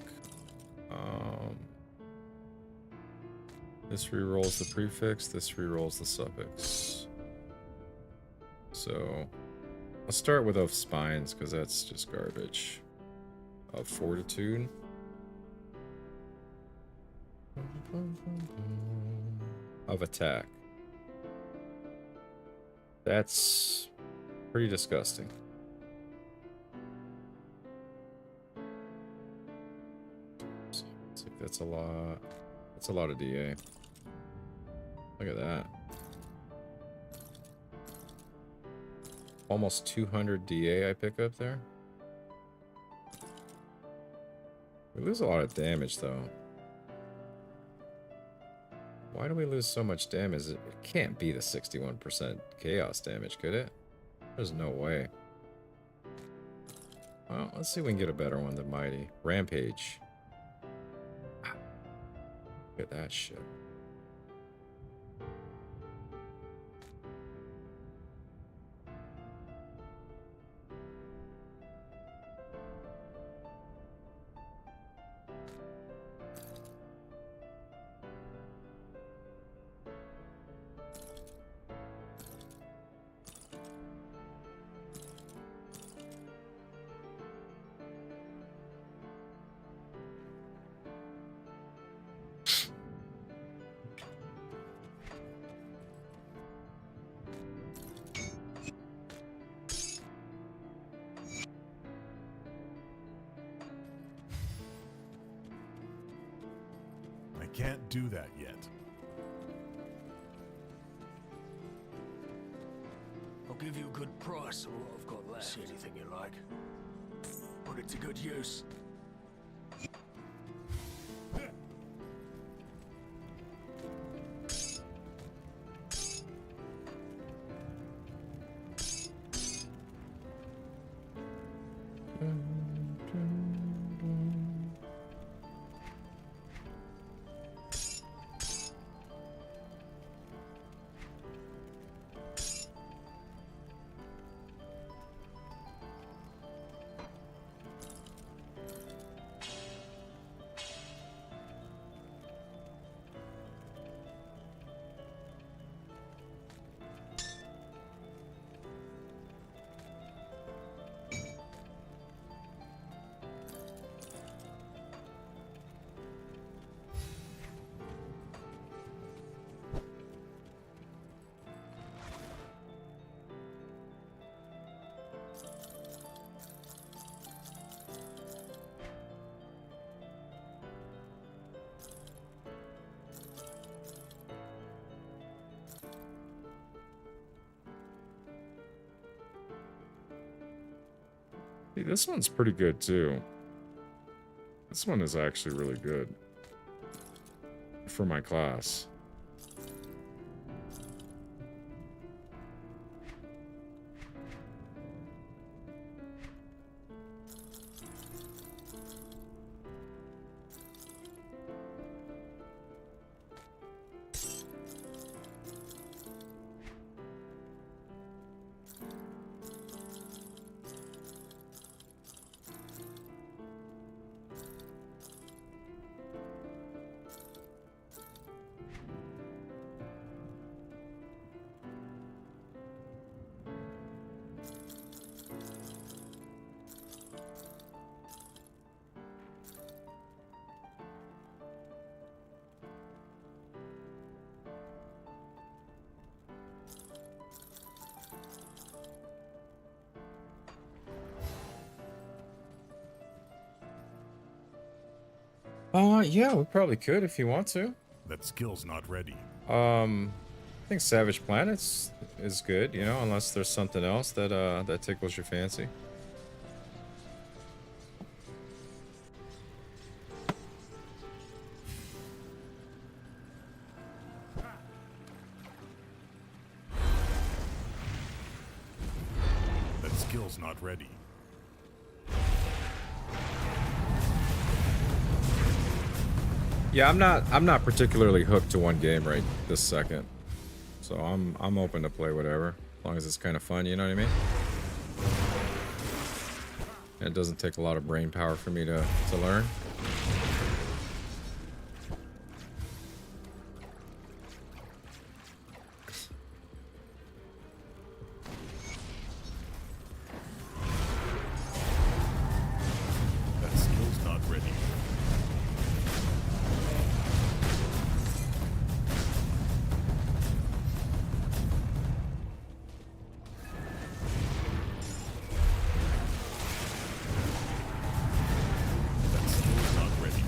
This rerolls the prefix, this rerolls the suffix. So let's start with of spines because that's just garbage. Of fortitude. Of attack. That's pretty disgusting. So it's like that's a lot. That's a lot of DA. Look at that. Almost 200 DA I pick up there. We lose a lot of damage though. Why do we lose so much damage? It can't be the 61% chaos damage, could it? There's no way. Well, let's see if we can get a better one than Mighty. Rampage. Look at that shit. I can't do that yet. I'll give you a good price on what I've got left. See anything you like. Put it to good use. See, this one's pretty good too. This one is actually really good for my class. Yeah, we probably could if you want to. That skill's not ready. I think Savage Planets is good, you know, unless there's something else that that tickles your fancy. That skill's not ready. Yeah, I'm not particularly hooked to one game right this second. So I'm open to play whatever, as long as it's kind of fun, you know what I mean? And it doesn't take a lot of brain power for me to learn. That skill's not ready. That skill's not ready.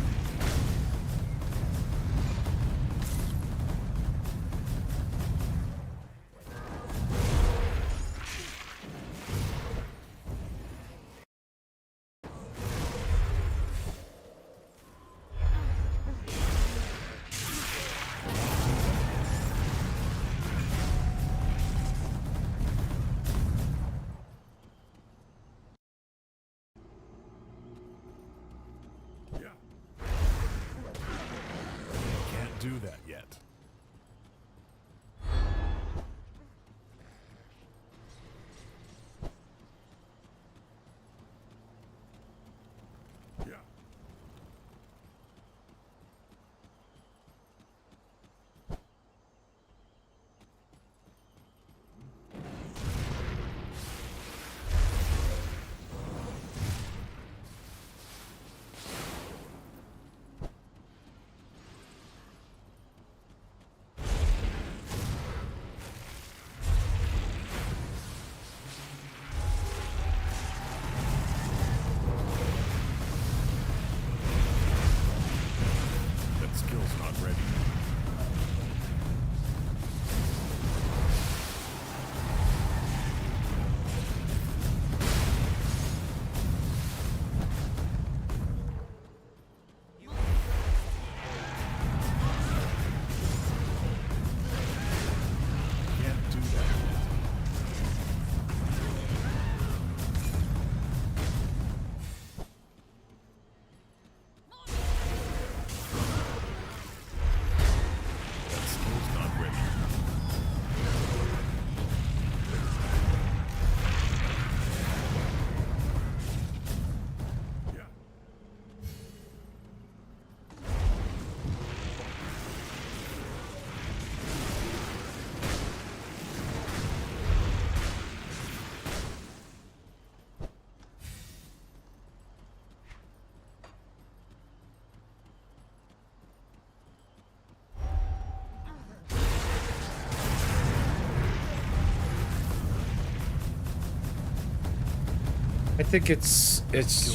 think it's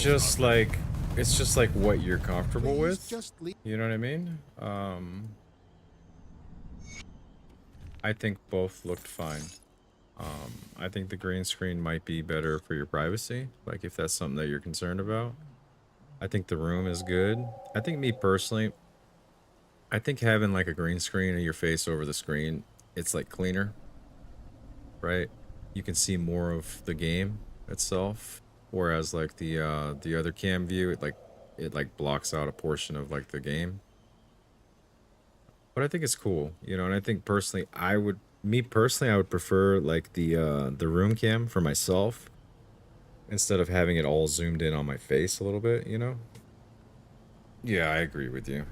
just like what you're comfortable Please with. just leave. You know what I mean? I think both looked fine. I think the green screen might be better for your privacy, like if that's something that you're concerned about. I think the room is good. I think me personally, I think having like a green screen of your face over the screen, it's like cleaner, right? You can see more of the game itself, whereas like the other cam view, it like blocks out a portion of like the game. But I think it's cool, you know, and I think personally I would prefer like the room cam for myself instead of having it all zoomed in on my face a little bit, you know? Yeah, I agree with you.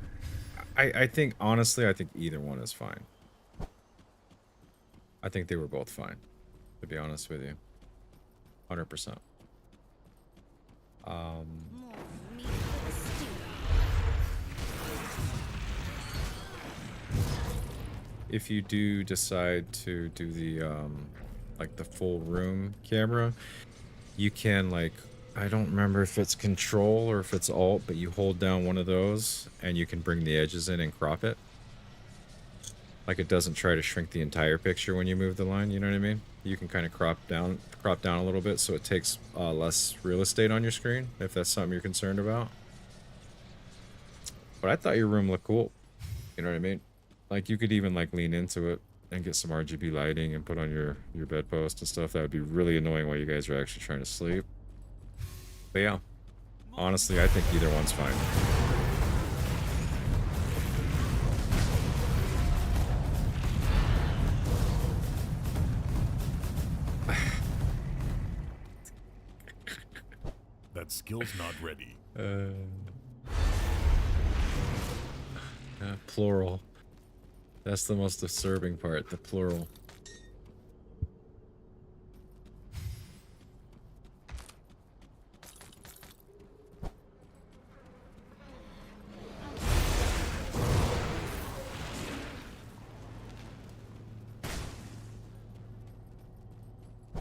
I think honestly I think either one is fine. I think they were both fine, to be honest with you. 100%. If you do decide to do the like the full room camera, you can like, I don't remember if it's control or if it's alt, but you hold down one of those and you can bring the edges in and crop it. Like it doesn't try to shrink the entire picture when you move the line, you know what I mean? You can kind of crop down a little bit so it takes less real estate on your screen, if that's something you're concerned about. But I thought your room looked cool, you know what I mean? Like you could even like lean into it and get some RGB lighting and put on your bedpost and stuff. That would be really annoying while you guys are actually trying to sleep. But yeah, honestly, I think either one's fine. That skill's not ready. Plural. That's the most disturbing part, the plural.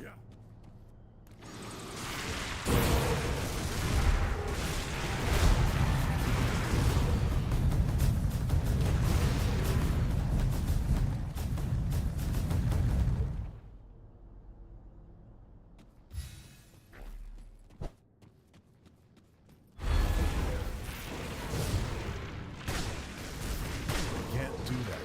Yeah. Can't do that.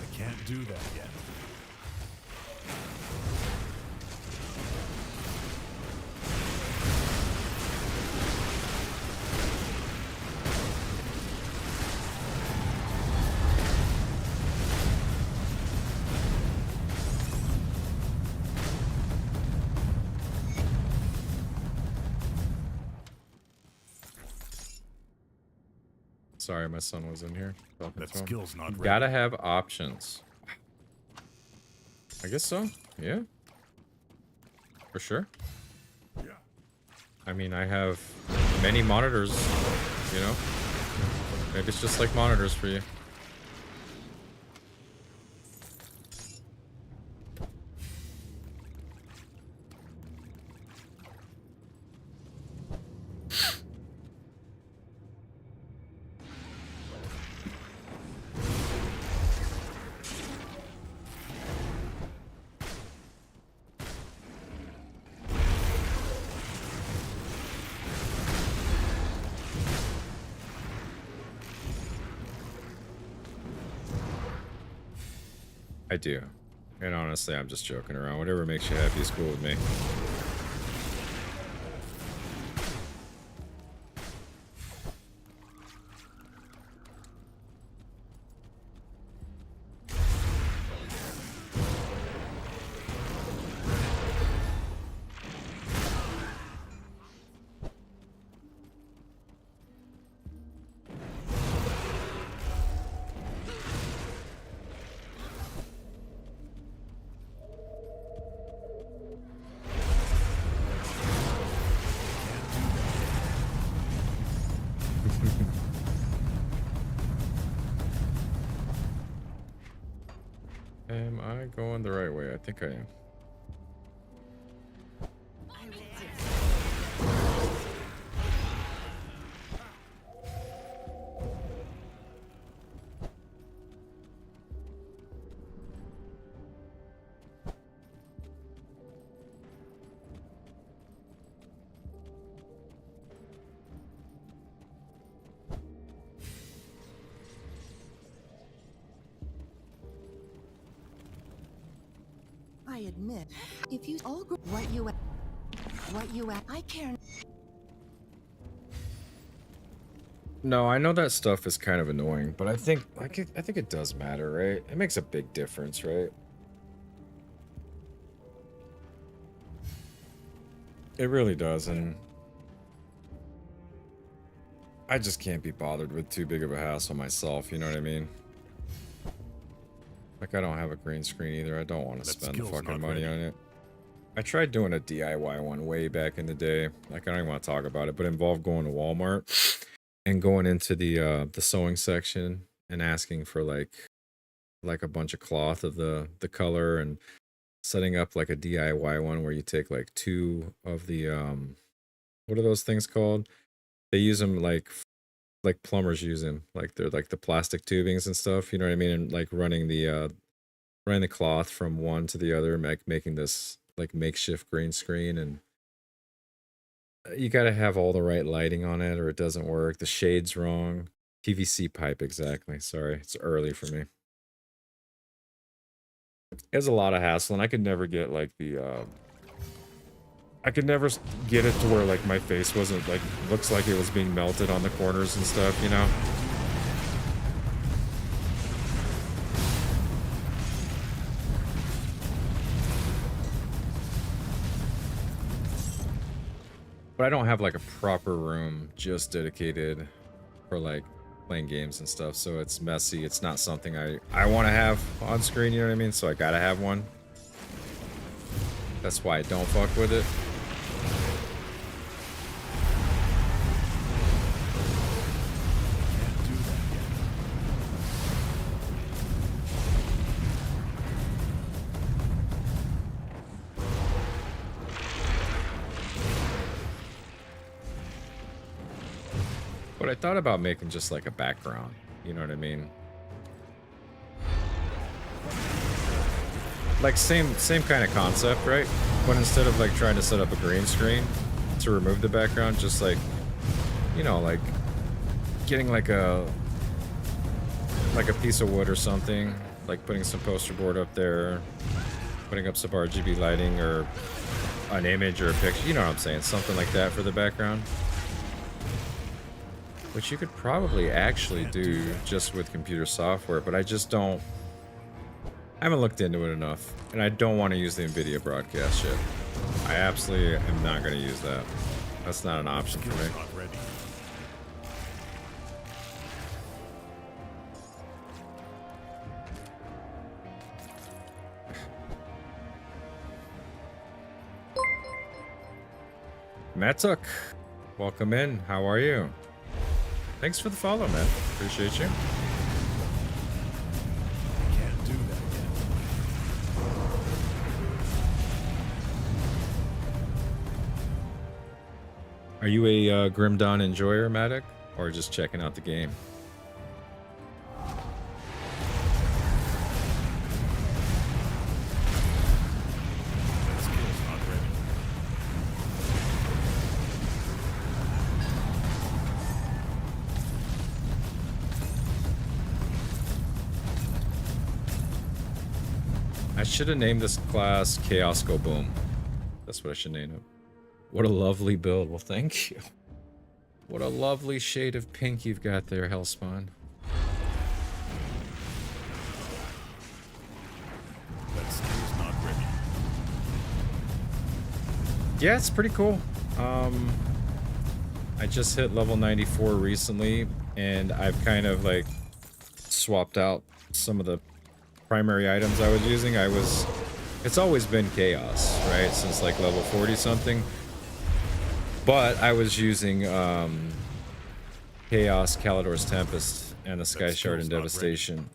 I can't do that yet. Sorry, my son was in here. Talking That to him. skill's not ready. Gotta have options. I guess so. Yeah. For sure. Yeah. I mean, I have many monitors, you know? Maybe it's just like monitors for you. I do. And honestly, I'm just joking around. Whatever makes you happy is cool with me. I going the right way? I think I am. I admit, if you all what you I care. No, I know that stuff is kind of annoying, but I think I think it does matter, right? It makes a big difference, right? It really does, and I just can't be bothered with too big of a hassle myself, you know what I mean? Like, I don't have a green screen either. I don't want to spend the fucking money on it. I tried doing a DIY one way back in the day. Like, I don't even want to talk about it, but it involved going to Walmart and going into the sewing section and asking for like a bunch of cloth of the color and setting up like a DIY one where you take like 2 of the what are those things called? They use them like plumbers use them, like they're like the plastic tubings and stuff, you know what I mean? And like running the cloth from one to the other, making this like makeshift green screen, and you got to have all the right lighting on it or it doesn't work. The shade's wrong. PVC pipe, exactly. Sorry, it's early for me. It's a lot of hassle, and I could never get like the I could never get it to where like my face wasn't like looks like it was being melted on the corners and stuff, you know? But I don't have like a proper room just dedicated for like playing games and stuff, so it's messy. It's not something I want to have on screen, you know what I mean? So I gotta have one. That's why I don't fuck with it. But I thought about making just like a background, you know what I mean? Like same kind of concept, right? But instead of like trying to set up a green screen to remove the background, just like, you know, like getting like a piece of wood or something, like putting some poster board up there, putting up some RGB lighting or an image or a picture, you know what I'm saying? Something like that for the background. Which you could probably actually do just with computer software, but I just don't. I haven't looked into it enough, and I don't want to use the NVIDIA broadcast shit. I absolutely am not going to use that. That's not an option for me. Matuk, welcome in. How are you? Thanks for the follow, man. Appreciate you. Can't do that yet. Are you a Grimdawn enjoyer, Matic, or just checking out the game? I should have named this class Chaos Go Boom. That's what I should name it. What a lovely build. Well, thank you. What a lovely shade of pink you've got there, Hellspawn. That skill's not ready. Yeah, it's pretty cool. I just hit level 94 recently, and I've kind of like swapped out some of the primary items I was using. It's always been chaos, right? Since like level 40 something. But I was using chaos, Kalidor's Tempest, and the Sky Shard and Devastation.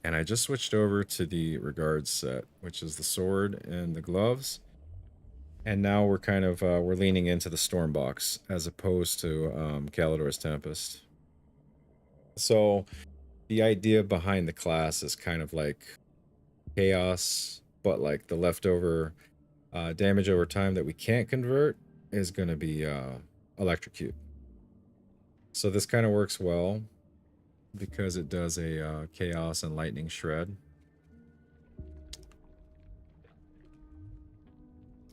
And I just switched over to the regards set, which is the sword and the gloves. And now we're kind of, we're leaning into the Stormbox as opposed to Kalidor's Tempest. So the idea behind the class is kind of like chaos, but like the leftover damage over time that we can't convert is going to be electrocute. So this kind of works well because it does a chaos and lightning shred.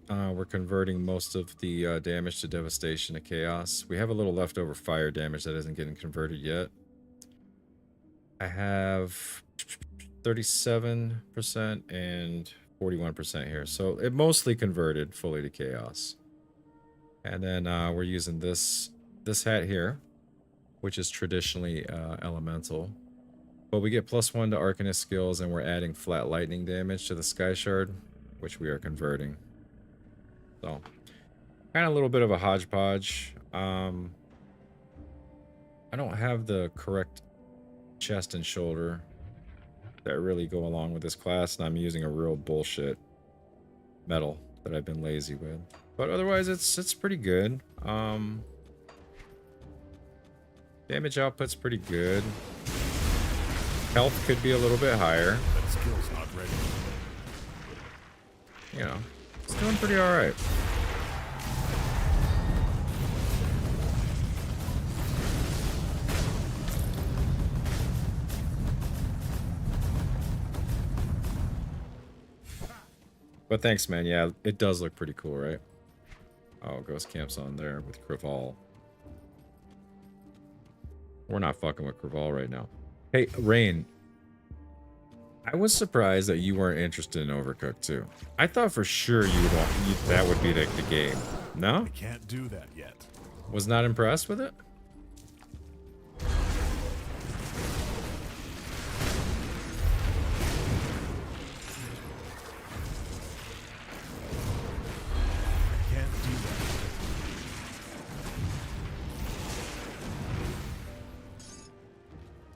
We're converting most of the damage to devastation to chaos. We have a little leftover fire damage that isn't getting converted yet. I have 37% and 41% here. So it mostly converted fully to chaos. And then we're using this hat here, which is traditionally elemental. But we get +1 to Arcanist skills, and we're adding flat lightning damage to the Sky Shard, which we are converting. So, kind of a little bit of a hodgepodge. I don't have the correct chest and shoulder that really go along with this class, and I'm using a real bullshit metal that I've been lazy with. But otherwise, it's pretty good. Damage output's pretty good. Health could be a little bit higher. That skill's not ready. You know, it's doing pretty alright. But thanks, man. Yeah, it does look pretty cool, right? Oh, Ghost Camp's on there with Craval. We're not fucking with Craval right now. Hey, Rain. I was surprised that you weren't interested in Overcooked 2. I thought for sure that would be the game. No? I can't do that yet. Was not impressed with it?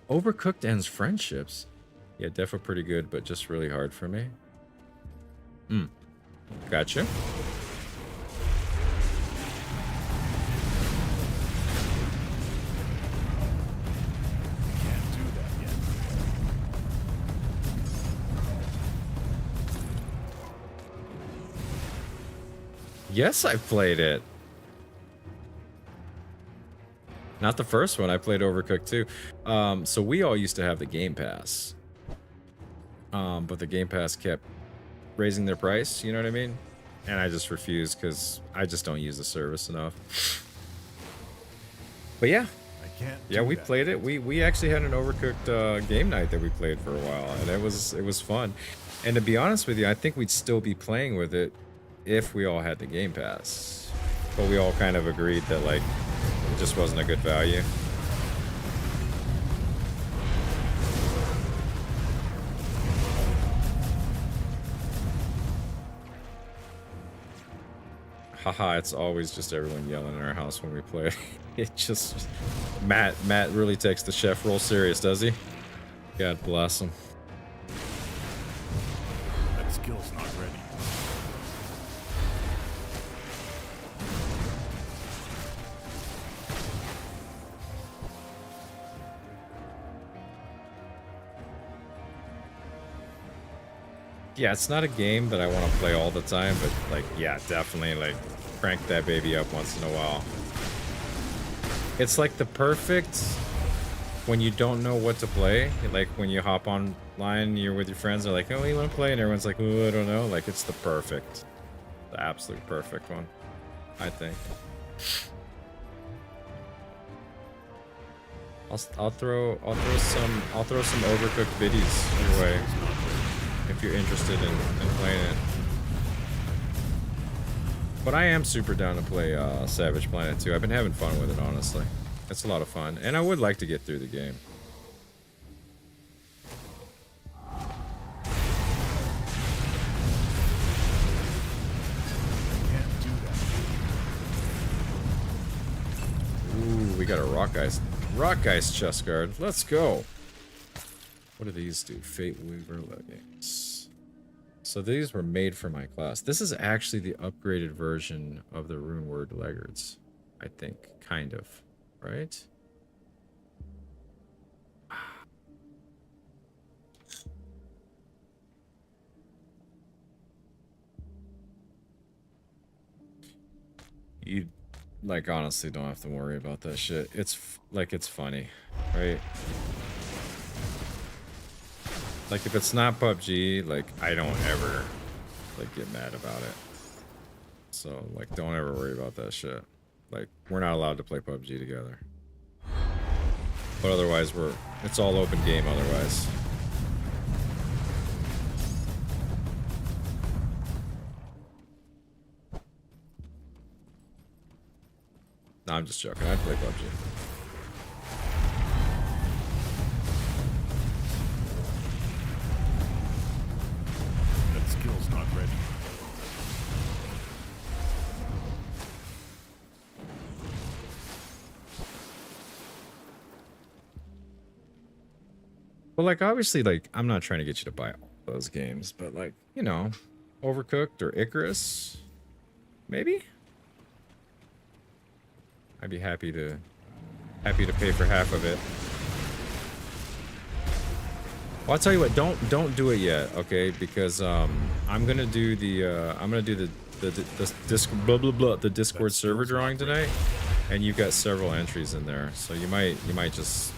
Overcooked ends friendships. Yeah, definitely pretty good, but just really hard for me. Gotcha. Can't do that yet. Yes, I played it. Not the first one. I played Overcooked 2. So we all used to have the Game Pass. But the Game Pass kept raising their price, you know what I mean? And I just refused because I just don't use the service enough. But yeah. Yeah, we played it. We actually had an Overcooked game night that we played for a while, and it was fun. And to be honest with you, I think we'd still be playing with it if we all had the Game Pass. But we all kind of agreed that like it just wasn't a good value. Haha, it's always just everyone yelling in our house when we play. It just... Matt really takes the chef role serious, does he? God bless him. That skill's not ready. Yeah, it's not a game that I want to play all the time, but like, yeah, definitely like crank that baby up once in a while. It's like the perfect when you don't know what to play, like when you hop online, you're with your friends, they're like, oh, you want to play? And everyone's like, oh, I don't know. Like, it's the absolute perfect one, I think. I'll throw some Overcooked biddies your way if you're interested in playing it. But I am super down to play Savage Planet 2. I've been having fun with it, honestly. It's a lot of fun, and I would like to get through the game. Can't do that. Ooh, we got a Rock Ice chest guard. Let's go. What do these do? Fate Weaver leggings. So these were made for my class. This is actually the upgraded version of the Runeward Laggards. I think. Kind of. Right? You, like, honestly don't have to worry about that shit. It's, like, it's funny. Right? Like, if it's not PUBG, like, I don't ever, like, get mad about it. So, like, don't ever worry about that shit. Like, we're not allowed to play PUBG together. But otherwise, it's all open game otherwise. No, I'm just joking. I'd play PUBG. That skill's not ready. Well, like, obviously, like, I'm not trying to get you to buy all those games, but, like, you know, Overcooked or Icarus, maybe? I'd be happy to pay for half of it. Well, I'll tell you what, don't do it yet, okay? Because I'm gonna do the Discord server drawing tonight, and you've got several entries in there, so you might just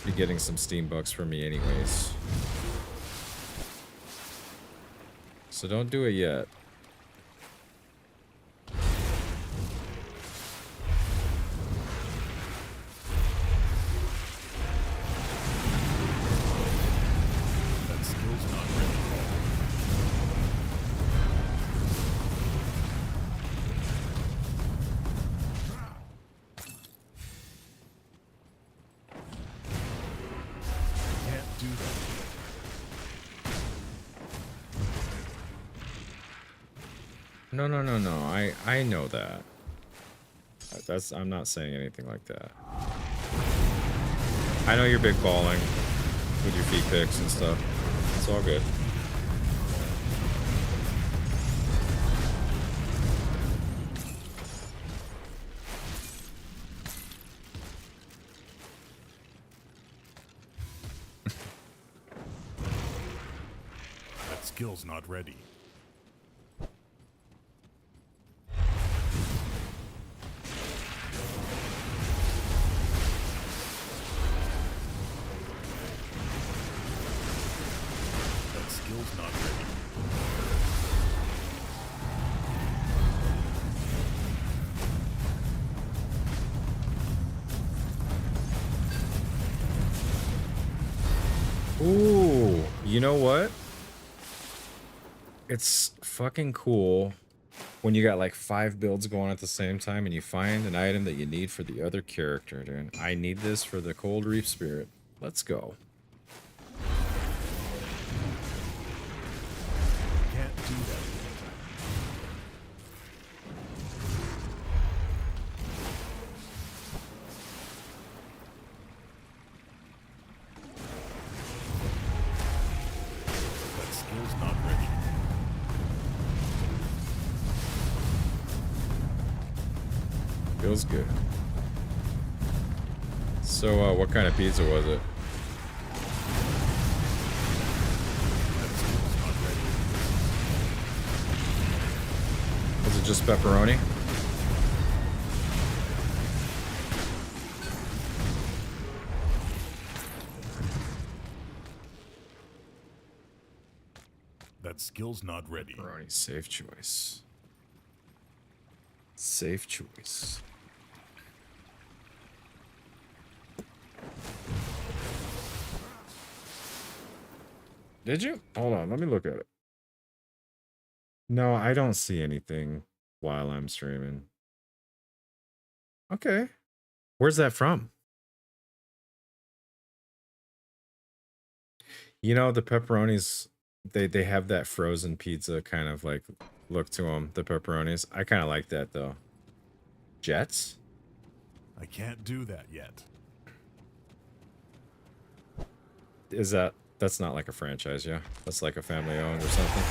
be getting some Steam bucks from me anyways. So don't do it yet. That skill's not ready. Can't do that. No. I know that. I'm not saying anything like that. I know you're big balling with your feet picks and stuff. It's all good. That skill's not ready. That skill's not ready. Ooh, you know what? It's fucking cool when you got like 5 builds going at the same time and you find an item that you need for the other character, dude. I need this for the Cold Reef Spirit. Let's go. Can't do that. That skill's not ready. Feels good. So, what kind of pizza was it? That skill's not ready. Was it just pepperoni? That skill's not ready. Pepperoni, safe choice. Safe choice. Did you? Hold on, let me look at it. No, I don't see anything while I'm streaming. Okay. Where's that from? You know, the pepperonis, they have that frozen pizza kind of like look to them, the pepperonis. I kind of like that though. Jets? I can't do that yet. is that's not like a franchise, yeah? That's like a family owned or something.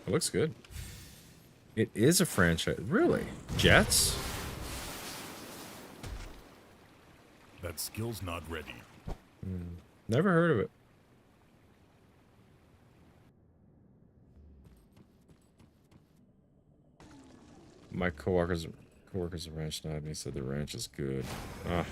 It looks good. It is a franchise. Really? Jets? That skill's not ready. Never heard of it. My coworkers at ranch night, and he said the ranch is good. Ah.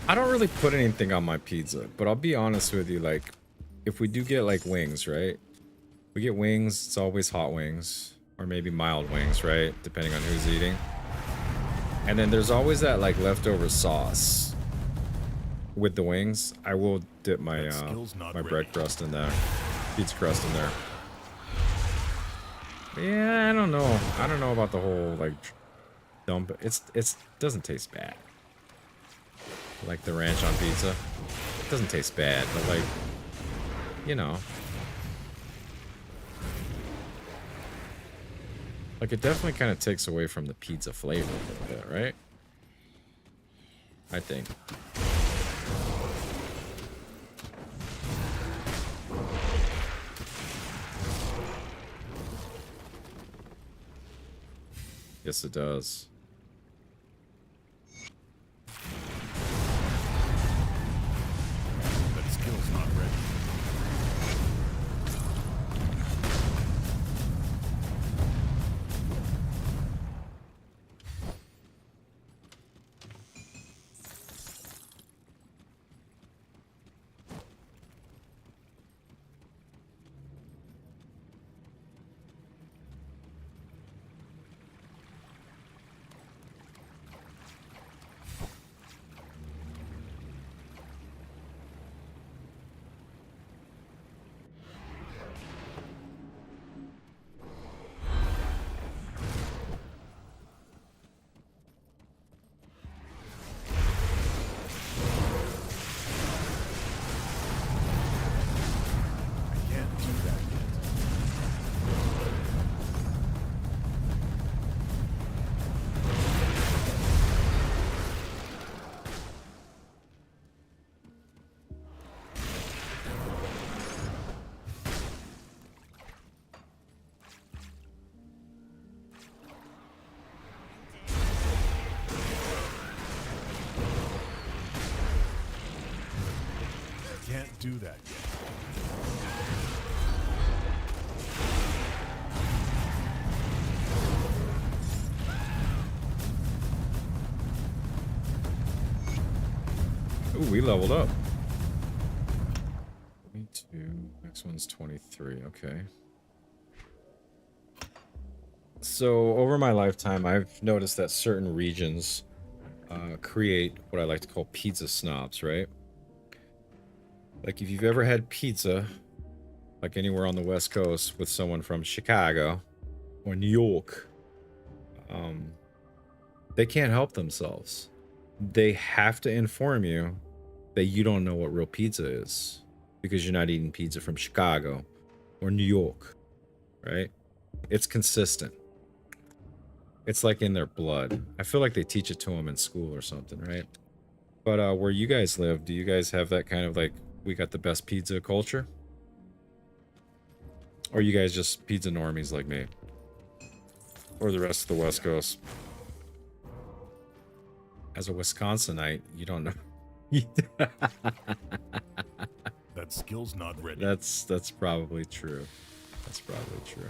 I don't really put anything on my pizza, but I'll be honest with you, like, if we do get, like, wings, right? We get wings, it's always hot wings, or maybe mild wings, right? Depending on who's eating. And then there's always that, like, leftover sauce with the wings. I will dip my, my bread crust in there, pizza crust in there. Yeah, I don't know. I don't know about the whole, like, dump. It doesn't taste bad. Like the ranch on pizza. It doesn't taste bad, but like, you know. Like it definitely kind of takes away from the pizza flavor a little bit, right? I think. Yes, it does. Skill's not ready. Can't do that yet. Ooh, we leveled up. 22. Next one's 23. Okay. So, over my lifetime, I've noticed that certain regions create what I like to call pizza snobs, right? Like, if you've ever had pizza, like anywhere on the West Coast, with someone from Chicago or New York, they can't help themselves. They have to inform you that you don't know what real pizza is because you're not eating pizza from Chicago or New York, right? It's consistent. It's like in their blood. I feel like they teach it to them in school or something, right? But where you guys live, do you guys have that kind of like, we got the best pizza culture? Or you guys just pizza normies like me? Or the rest of the West Coast? As a Wisconsinite, you don't know. That skill's not ready. That's probably true. That's probably true.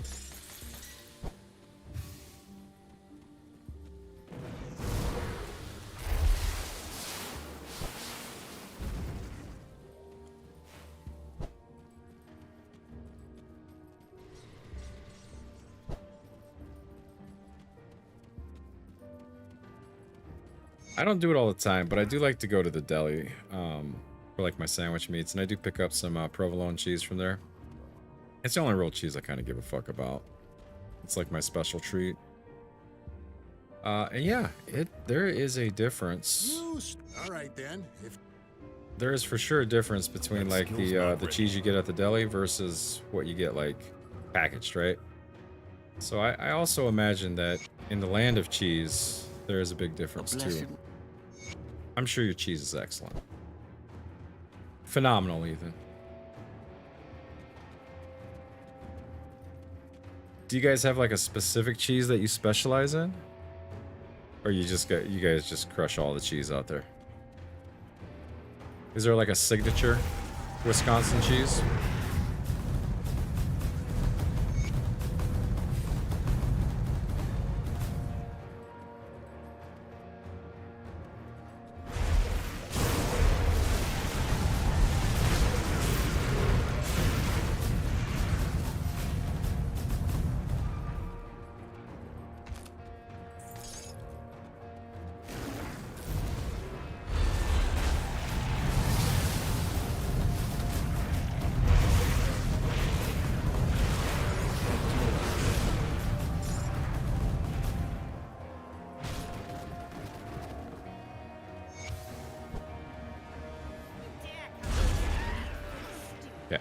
I don't do it all the time, but I do like to go to the deli for like my sandwich meats, and I do pick up some provolone cheese from there. It's the only real cheese I kind of give a fuck about. It's like my special treat. And yeah, there is a difference. All right then. There is for sure a difference between like the cheese you get at the deli versus what you get like packaged, right? So I also imagine that in the land of cheese, there is a big difference too. I'm sure your cheese is excellent. Phenomenal, Ethan. Do you guys have like a specific cheese that you specialize in? Or you guys just crush all the cheese out there? Is there like a signature Wisconsin cheese? Yeah.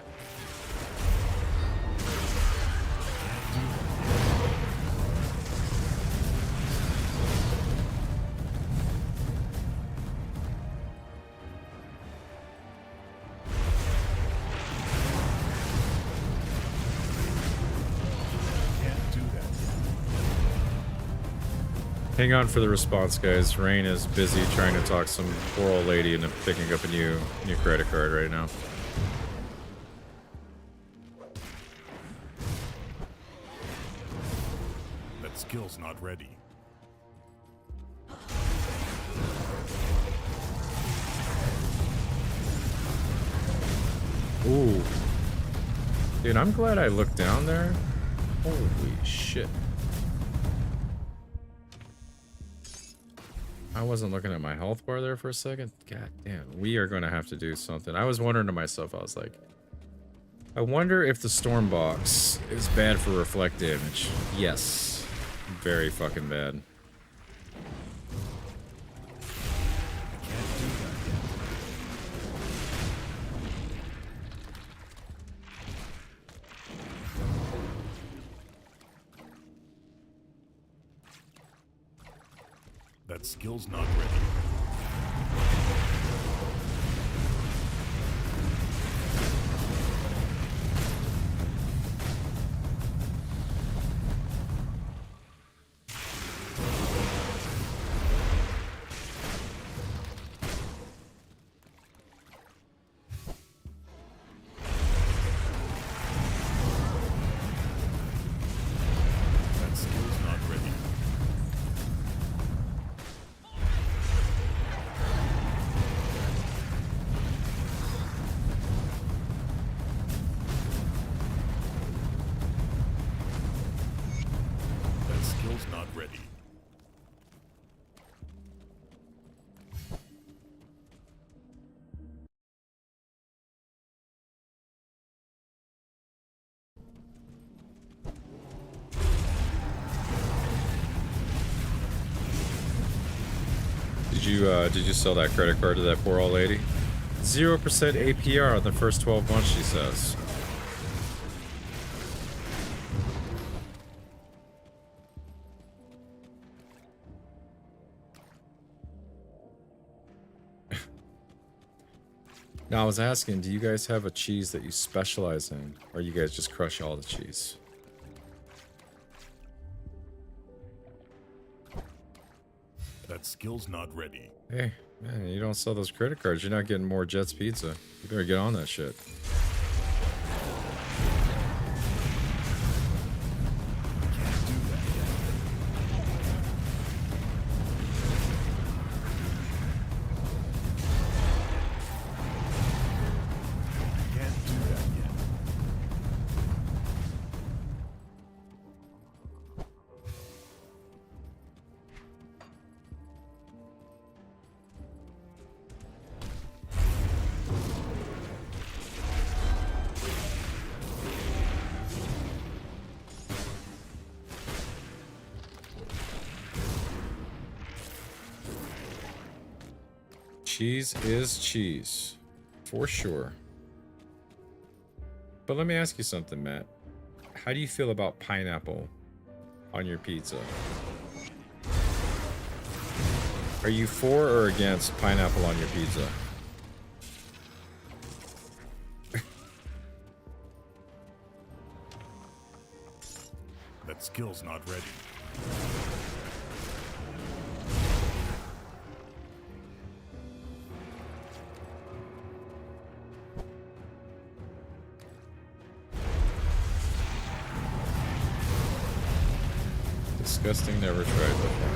Hang on for the response, guys. Rain is busy trying to talk some poor old lady into picking up a new credit card right now. That skill's not ready. Ooh. Dude, I'm glad I looked down there. Holy shit. I wasn't looking at my health bar there for a second. God damn, we are going to have to do something. I was wondering to myself, I was like, I wonder if the storm box is bad for reflect damage. Yes. Very fucking bad. That skill's not ready. That skill's not ready. That skill's not ready. Did you sell that credit card to that poor old lady? 0% APR on the first 12 months, she says. Now, I was asking, do you guys have a cheese that you specialize in? Or you guys just crush all the cheese? That skill's not ready. Hey, man, you don't sell those credit cards, you're not getting more Jets Pizza. You better get on that shit. Can't do that yet. Can't do that yet. Cheese is cheese. For sure. But let me ask you something, Matt. How do you feel about pineapple on your pizza? Are you for or against pineapple on your pizza? That skill's not ready. Disgusting, never tried before.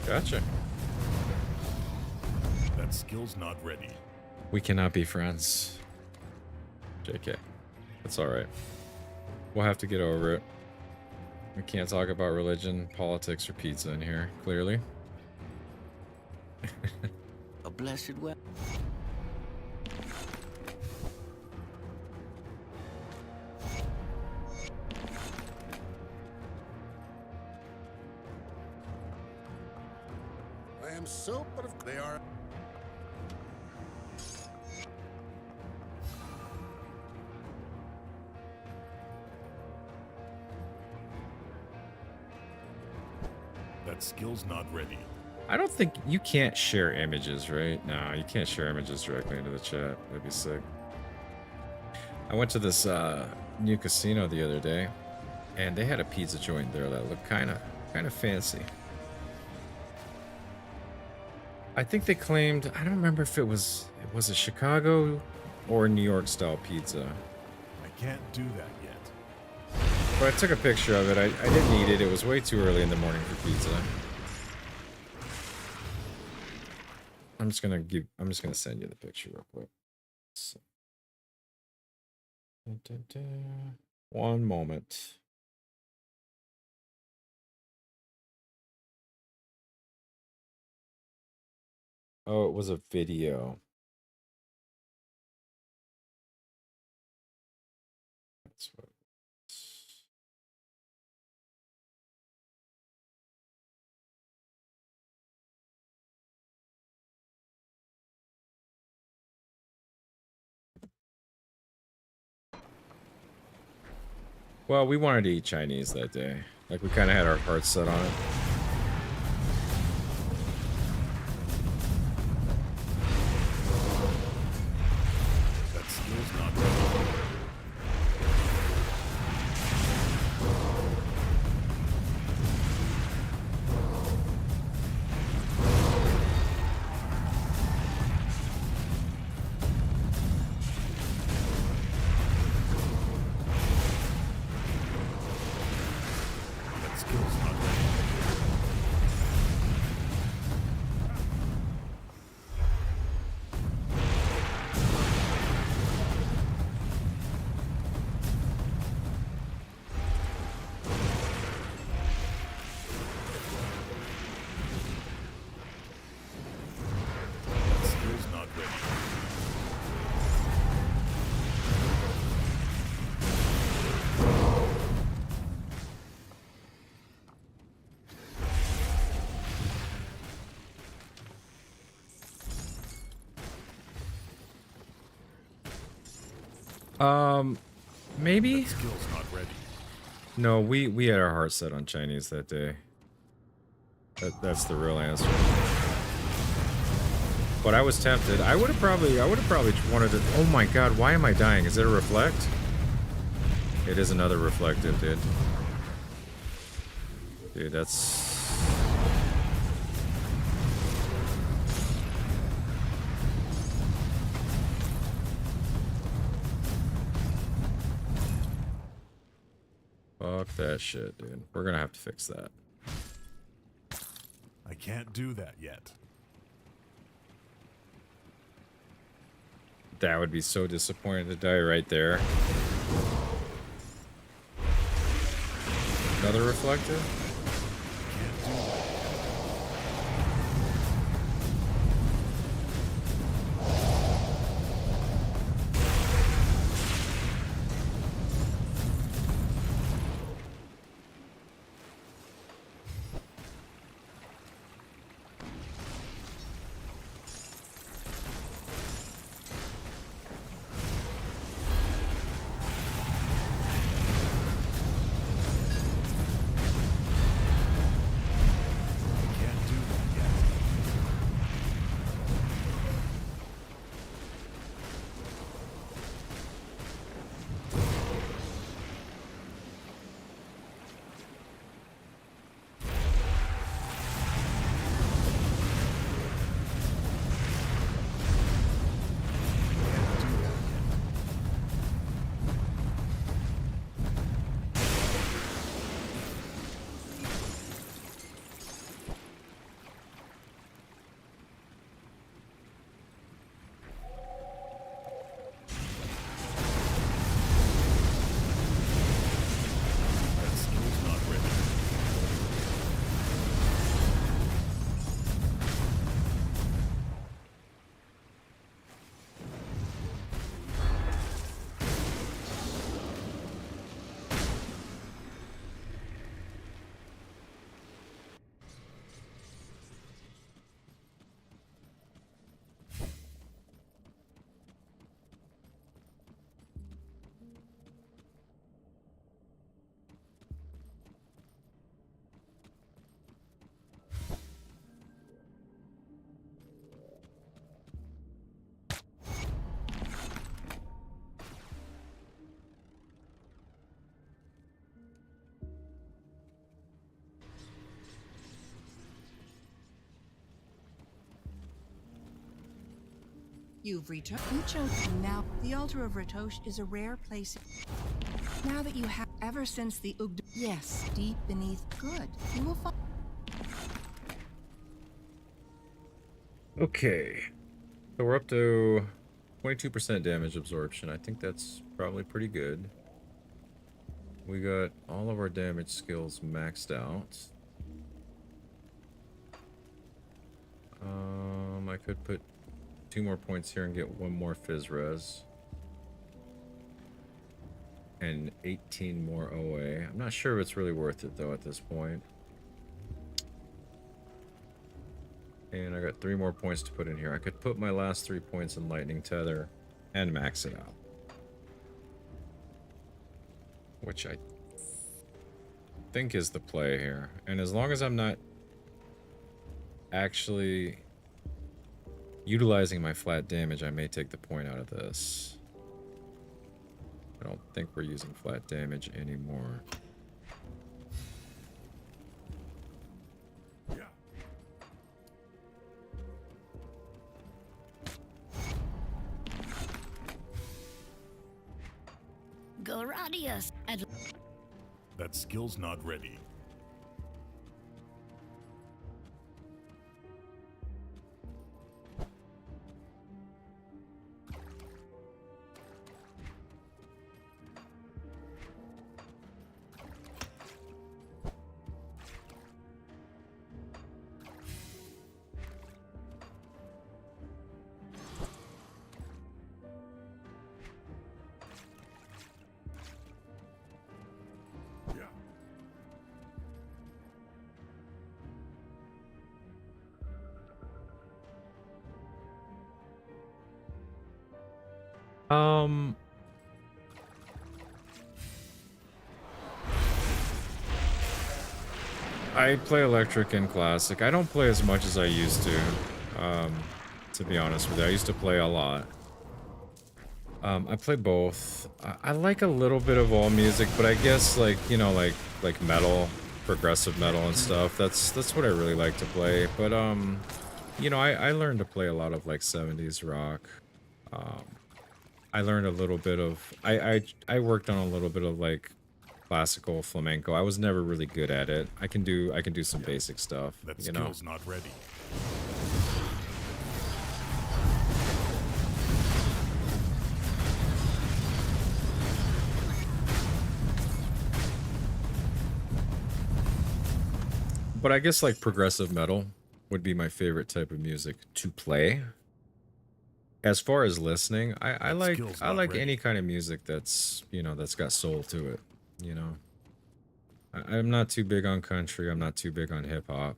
Gotcha. That skill's not ready. We cannot be friends. JK. It's alright. We'll have to get over it. We can't talk about religion, politics, or pizza in here, clearly. A blessed way. I am so, but if they are. That skill's not ready. I don't think you can't share images, right? No, you can't share images directly into the chat. That'd be sick. I went to this new casino the other day, and they had a pizza joint there that looked kind of fancy. I think they claimed, I don't remember if it was a Chicago or New York style pizza. I can't do that yet. But I took a picture of it. I didn't eat it. It was way too early in the morning for pizza. I'm just gonna send you the picture real quick. So. One moment. Oh, it was a video. That's what. Well, we wanted to eat Chinese that day. Like, we kind of had our hearts set on it. That skill's not ready. That skill's not ready. That skill's not ready. Maybe? That skill's not ready. No, we had our hearts set on Chinese that day. That's the real answer. But I was tempted. I would have probably wanted to. Oh my god, why am I dying? Is it a reflect? It is another reflective, dude. Dude, that's. Fuck that shit, dude. We're gonna have to fix that. I can't do that yet. That would be so disappointing to die right there. Another reflective? Can't do that. You've returned. You chose now. The altar of Ratosh is a rare place. Now that you have, ever since the Ugd, yes, deep beneath. Good. You will find. Okay. So we're up to 22% damage absorption. I think that's probably pretty good. We got all of our damage skills maxed out. I could put 2 more points here and get 1 more Fizz Res. And 18 more OA. I'm not sure if it's really worth it though at this point. And I got 3 more points to put in here. I could put my last 3 points in Lightning Tether and max it out. Which I think is the play here. And as long as I'm not actually utilizing my flat damage, I may take the point out of this. I don't think we're using flat damage anymore. Goradius. That skill's not ready. I play Electric and Classic. I don't play as much as I used to be honest with you. I used to play a lot. I play both. I like a little bit of all music, but I guess like, you know, like metal, progressive metal and stuff. That's what I really like to play. But you know, I learned to play a lot of like 70s rock. I learned a little bit of I worked on a little bit of like classical flamenco. I was never really good at it. I can do some basic stuff, That you know. skill's not ready. But I guess like progressive metal would be my favorite type of music to play. As far as listening, I like ready. any kind of music that's, you know, that's got soul to it, you know. I'm not too big on country. I'm not too big on hip hop.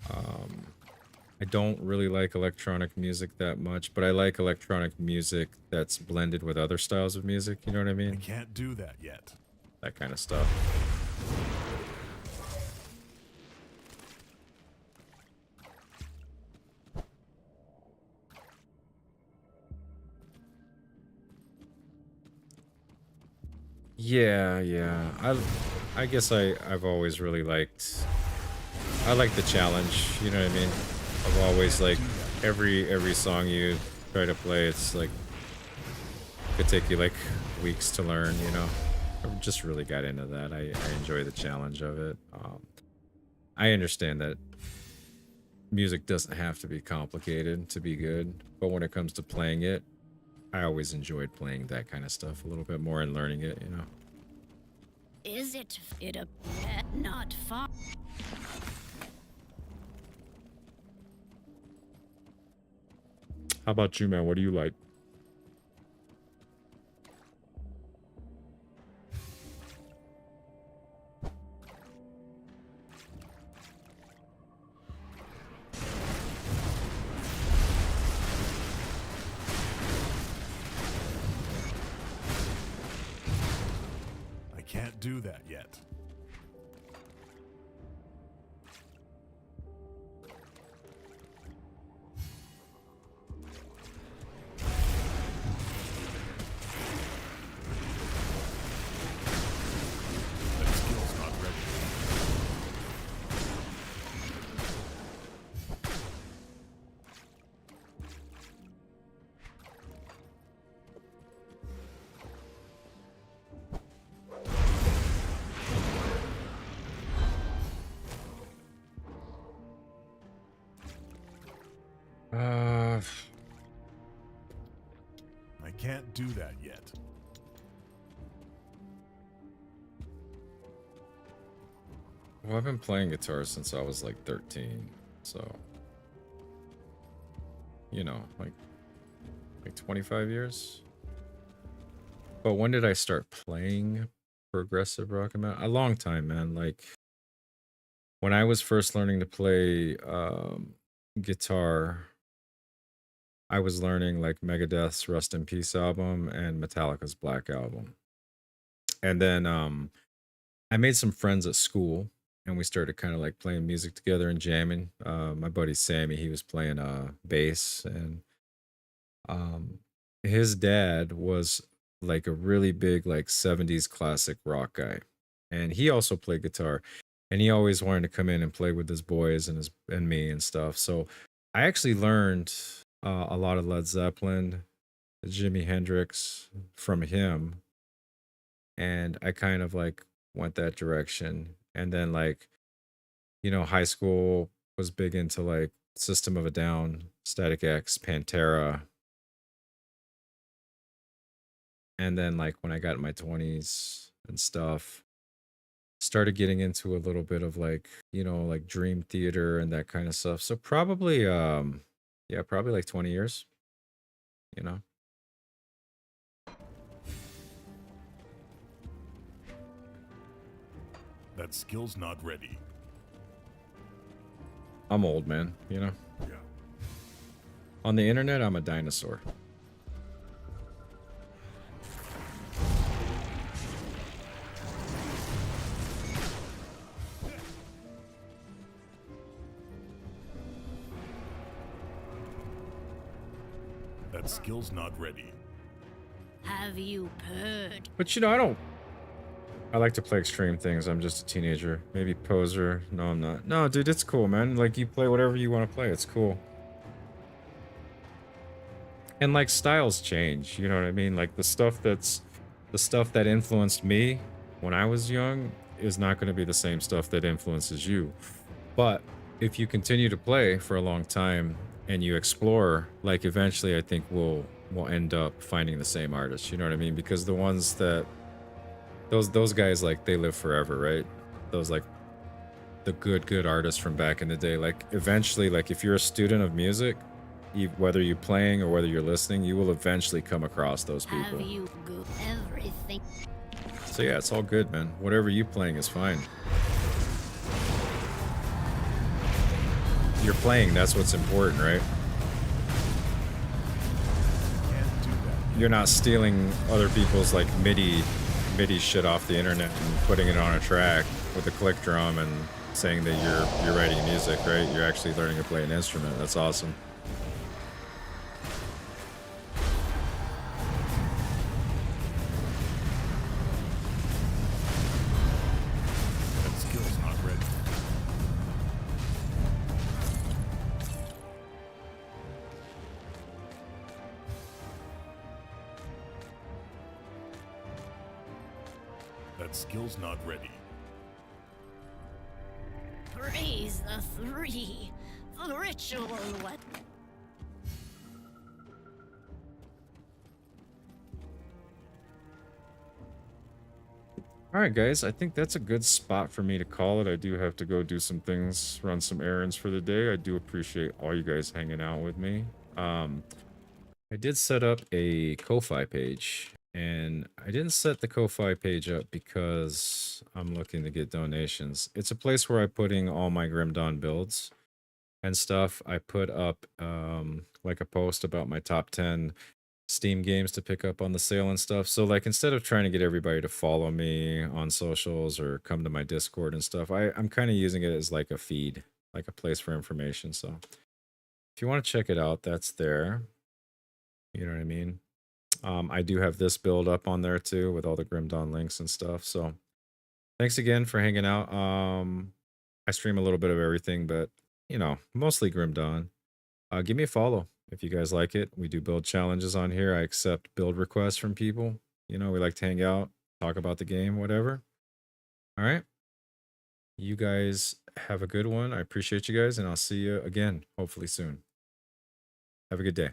I don't really like electronic music that much, but I like electronic music that's blended with other styles of music, you know what I I mean? can't do that yet. That kind of stuff. Yeah. I guess I've always really liked. I like the challenge. You know what I mean? I've always like every song you try to play. It's like it could take you like weeks to learn. You know, I just really got into that. I enjoy the challenge of it. I understand that music doesn't have to be complicated to be good, but when it comes to playing it, I always enjoyed playing that kind of stuff a little bit more and learning it, you know. Is it a not far? How about you, man? What do you like? I can't do that yet. That skill's not ready. Uh, I can't do that yet. well, I've been playing guitar since I was like 13, so you know, like 25 years. But when did I start playing progressive rock and metal? A long time, man. Like when I was first learning to play guitar, I was learning like Megadeth's Rust in Peace album and Metallica's Black album. And then I made some friends at school and we started kind of like playing music together and jamming. My buddy Sammy, he was playing bass, and his dad was like a really big like 70s classic rock guy. And he also played guitar. And he always wanted to come in and play with his boys and his and me and stuff. So I actually learned a lot of Led Zeppelin, Jimi Hendrix from him, and I kind of like went that direction. And then like, you know, high school was big into like System of a Down, Static X, Pantera. And then like when I got in my 20s and stuff, started getting into a little bit of like, you know, like Dream Theater and that kind of stuff. So probably yeah, probably like 20 years, you know. That skill's not ready. I'm old, man, you know. Yeah. On the internet, I'm a dinosaur. That skill's not ready. Have you heard? But you know, I like to play extreme things. I'm just a teenager. Maybe poser. No, I'm not. No, dude, it's cool, man. Like you play whatever you want to play. It's cool. And like styles change, you know what I mean? Like the stuff that influenced me when I was young is not going to be the same stuff that influences you. But if you continue to play for a long time and you explore, like eventually I think we'll end up finding the same artists, you know what I mean? Because the ones that those guys, like, they live forever, right? Those like the good artists from back in the day, like eventually, like if you're a student of music, whether you're playing or whether you're listening, you will eventually come across those people. Have you go everything? So yeah, it's all good, man. Whatever you playing is fine. You're playing, that's what's important, right? Can't do that. You're not stealing other people's like MIDI shit off the internet and putting it on a track with a click drum and saying that you're writing music, right? You're actually learning to play an instrument. That's awesome. That skill's not ready. That skill's not ready. Praise the three. The ritual what? All right, guys, I think that's a good spot for me to call it. I do have to go do some things, run some errands for the day. I do appreciate all you guys hanging out with me. I did set up a Ko-Fi page, and I didn't set the Ko-Fi page up because I'm looking to get donations. It's a place where I'm putting all my Grim Dawn builds and stuff. I put up like a post about my top 10 Steam games to pick up on the sale and stuff. So like instead of trying to get everybody to follow me on socials or come to my Discord and stuff, I'm kind of using it as like a feed, like a place for information. So if you want to check it out, that's there. You know what I mean? I do have this build up on there too with all the Grim Dawn links and stuff. So thanks again for hanging out. I stream a little bit of everything, but you know, mostly Grim Dawn. Give me a follow if you guys like it. We do build challenges on here. I accept build requests from people. You know, we like to hang out, talk about the game, whatever. All right. You guys have a good one. I appreciate you guys, and I'll see you again, hopefully soon. Have a good day.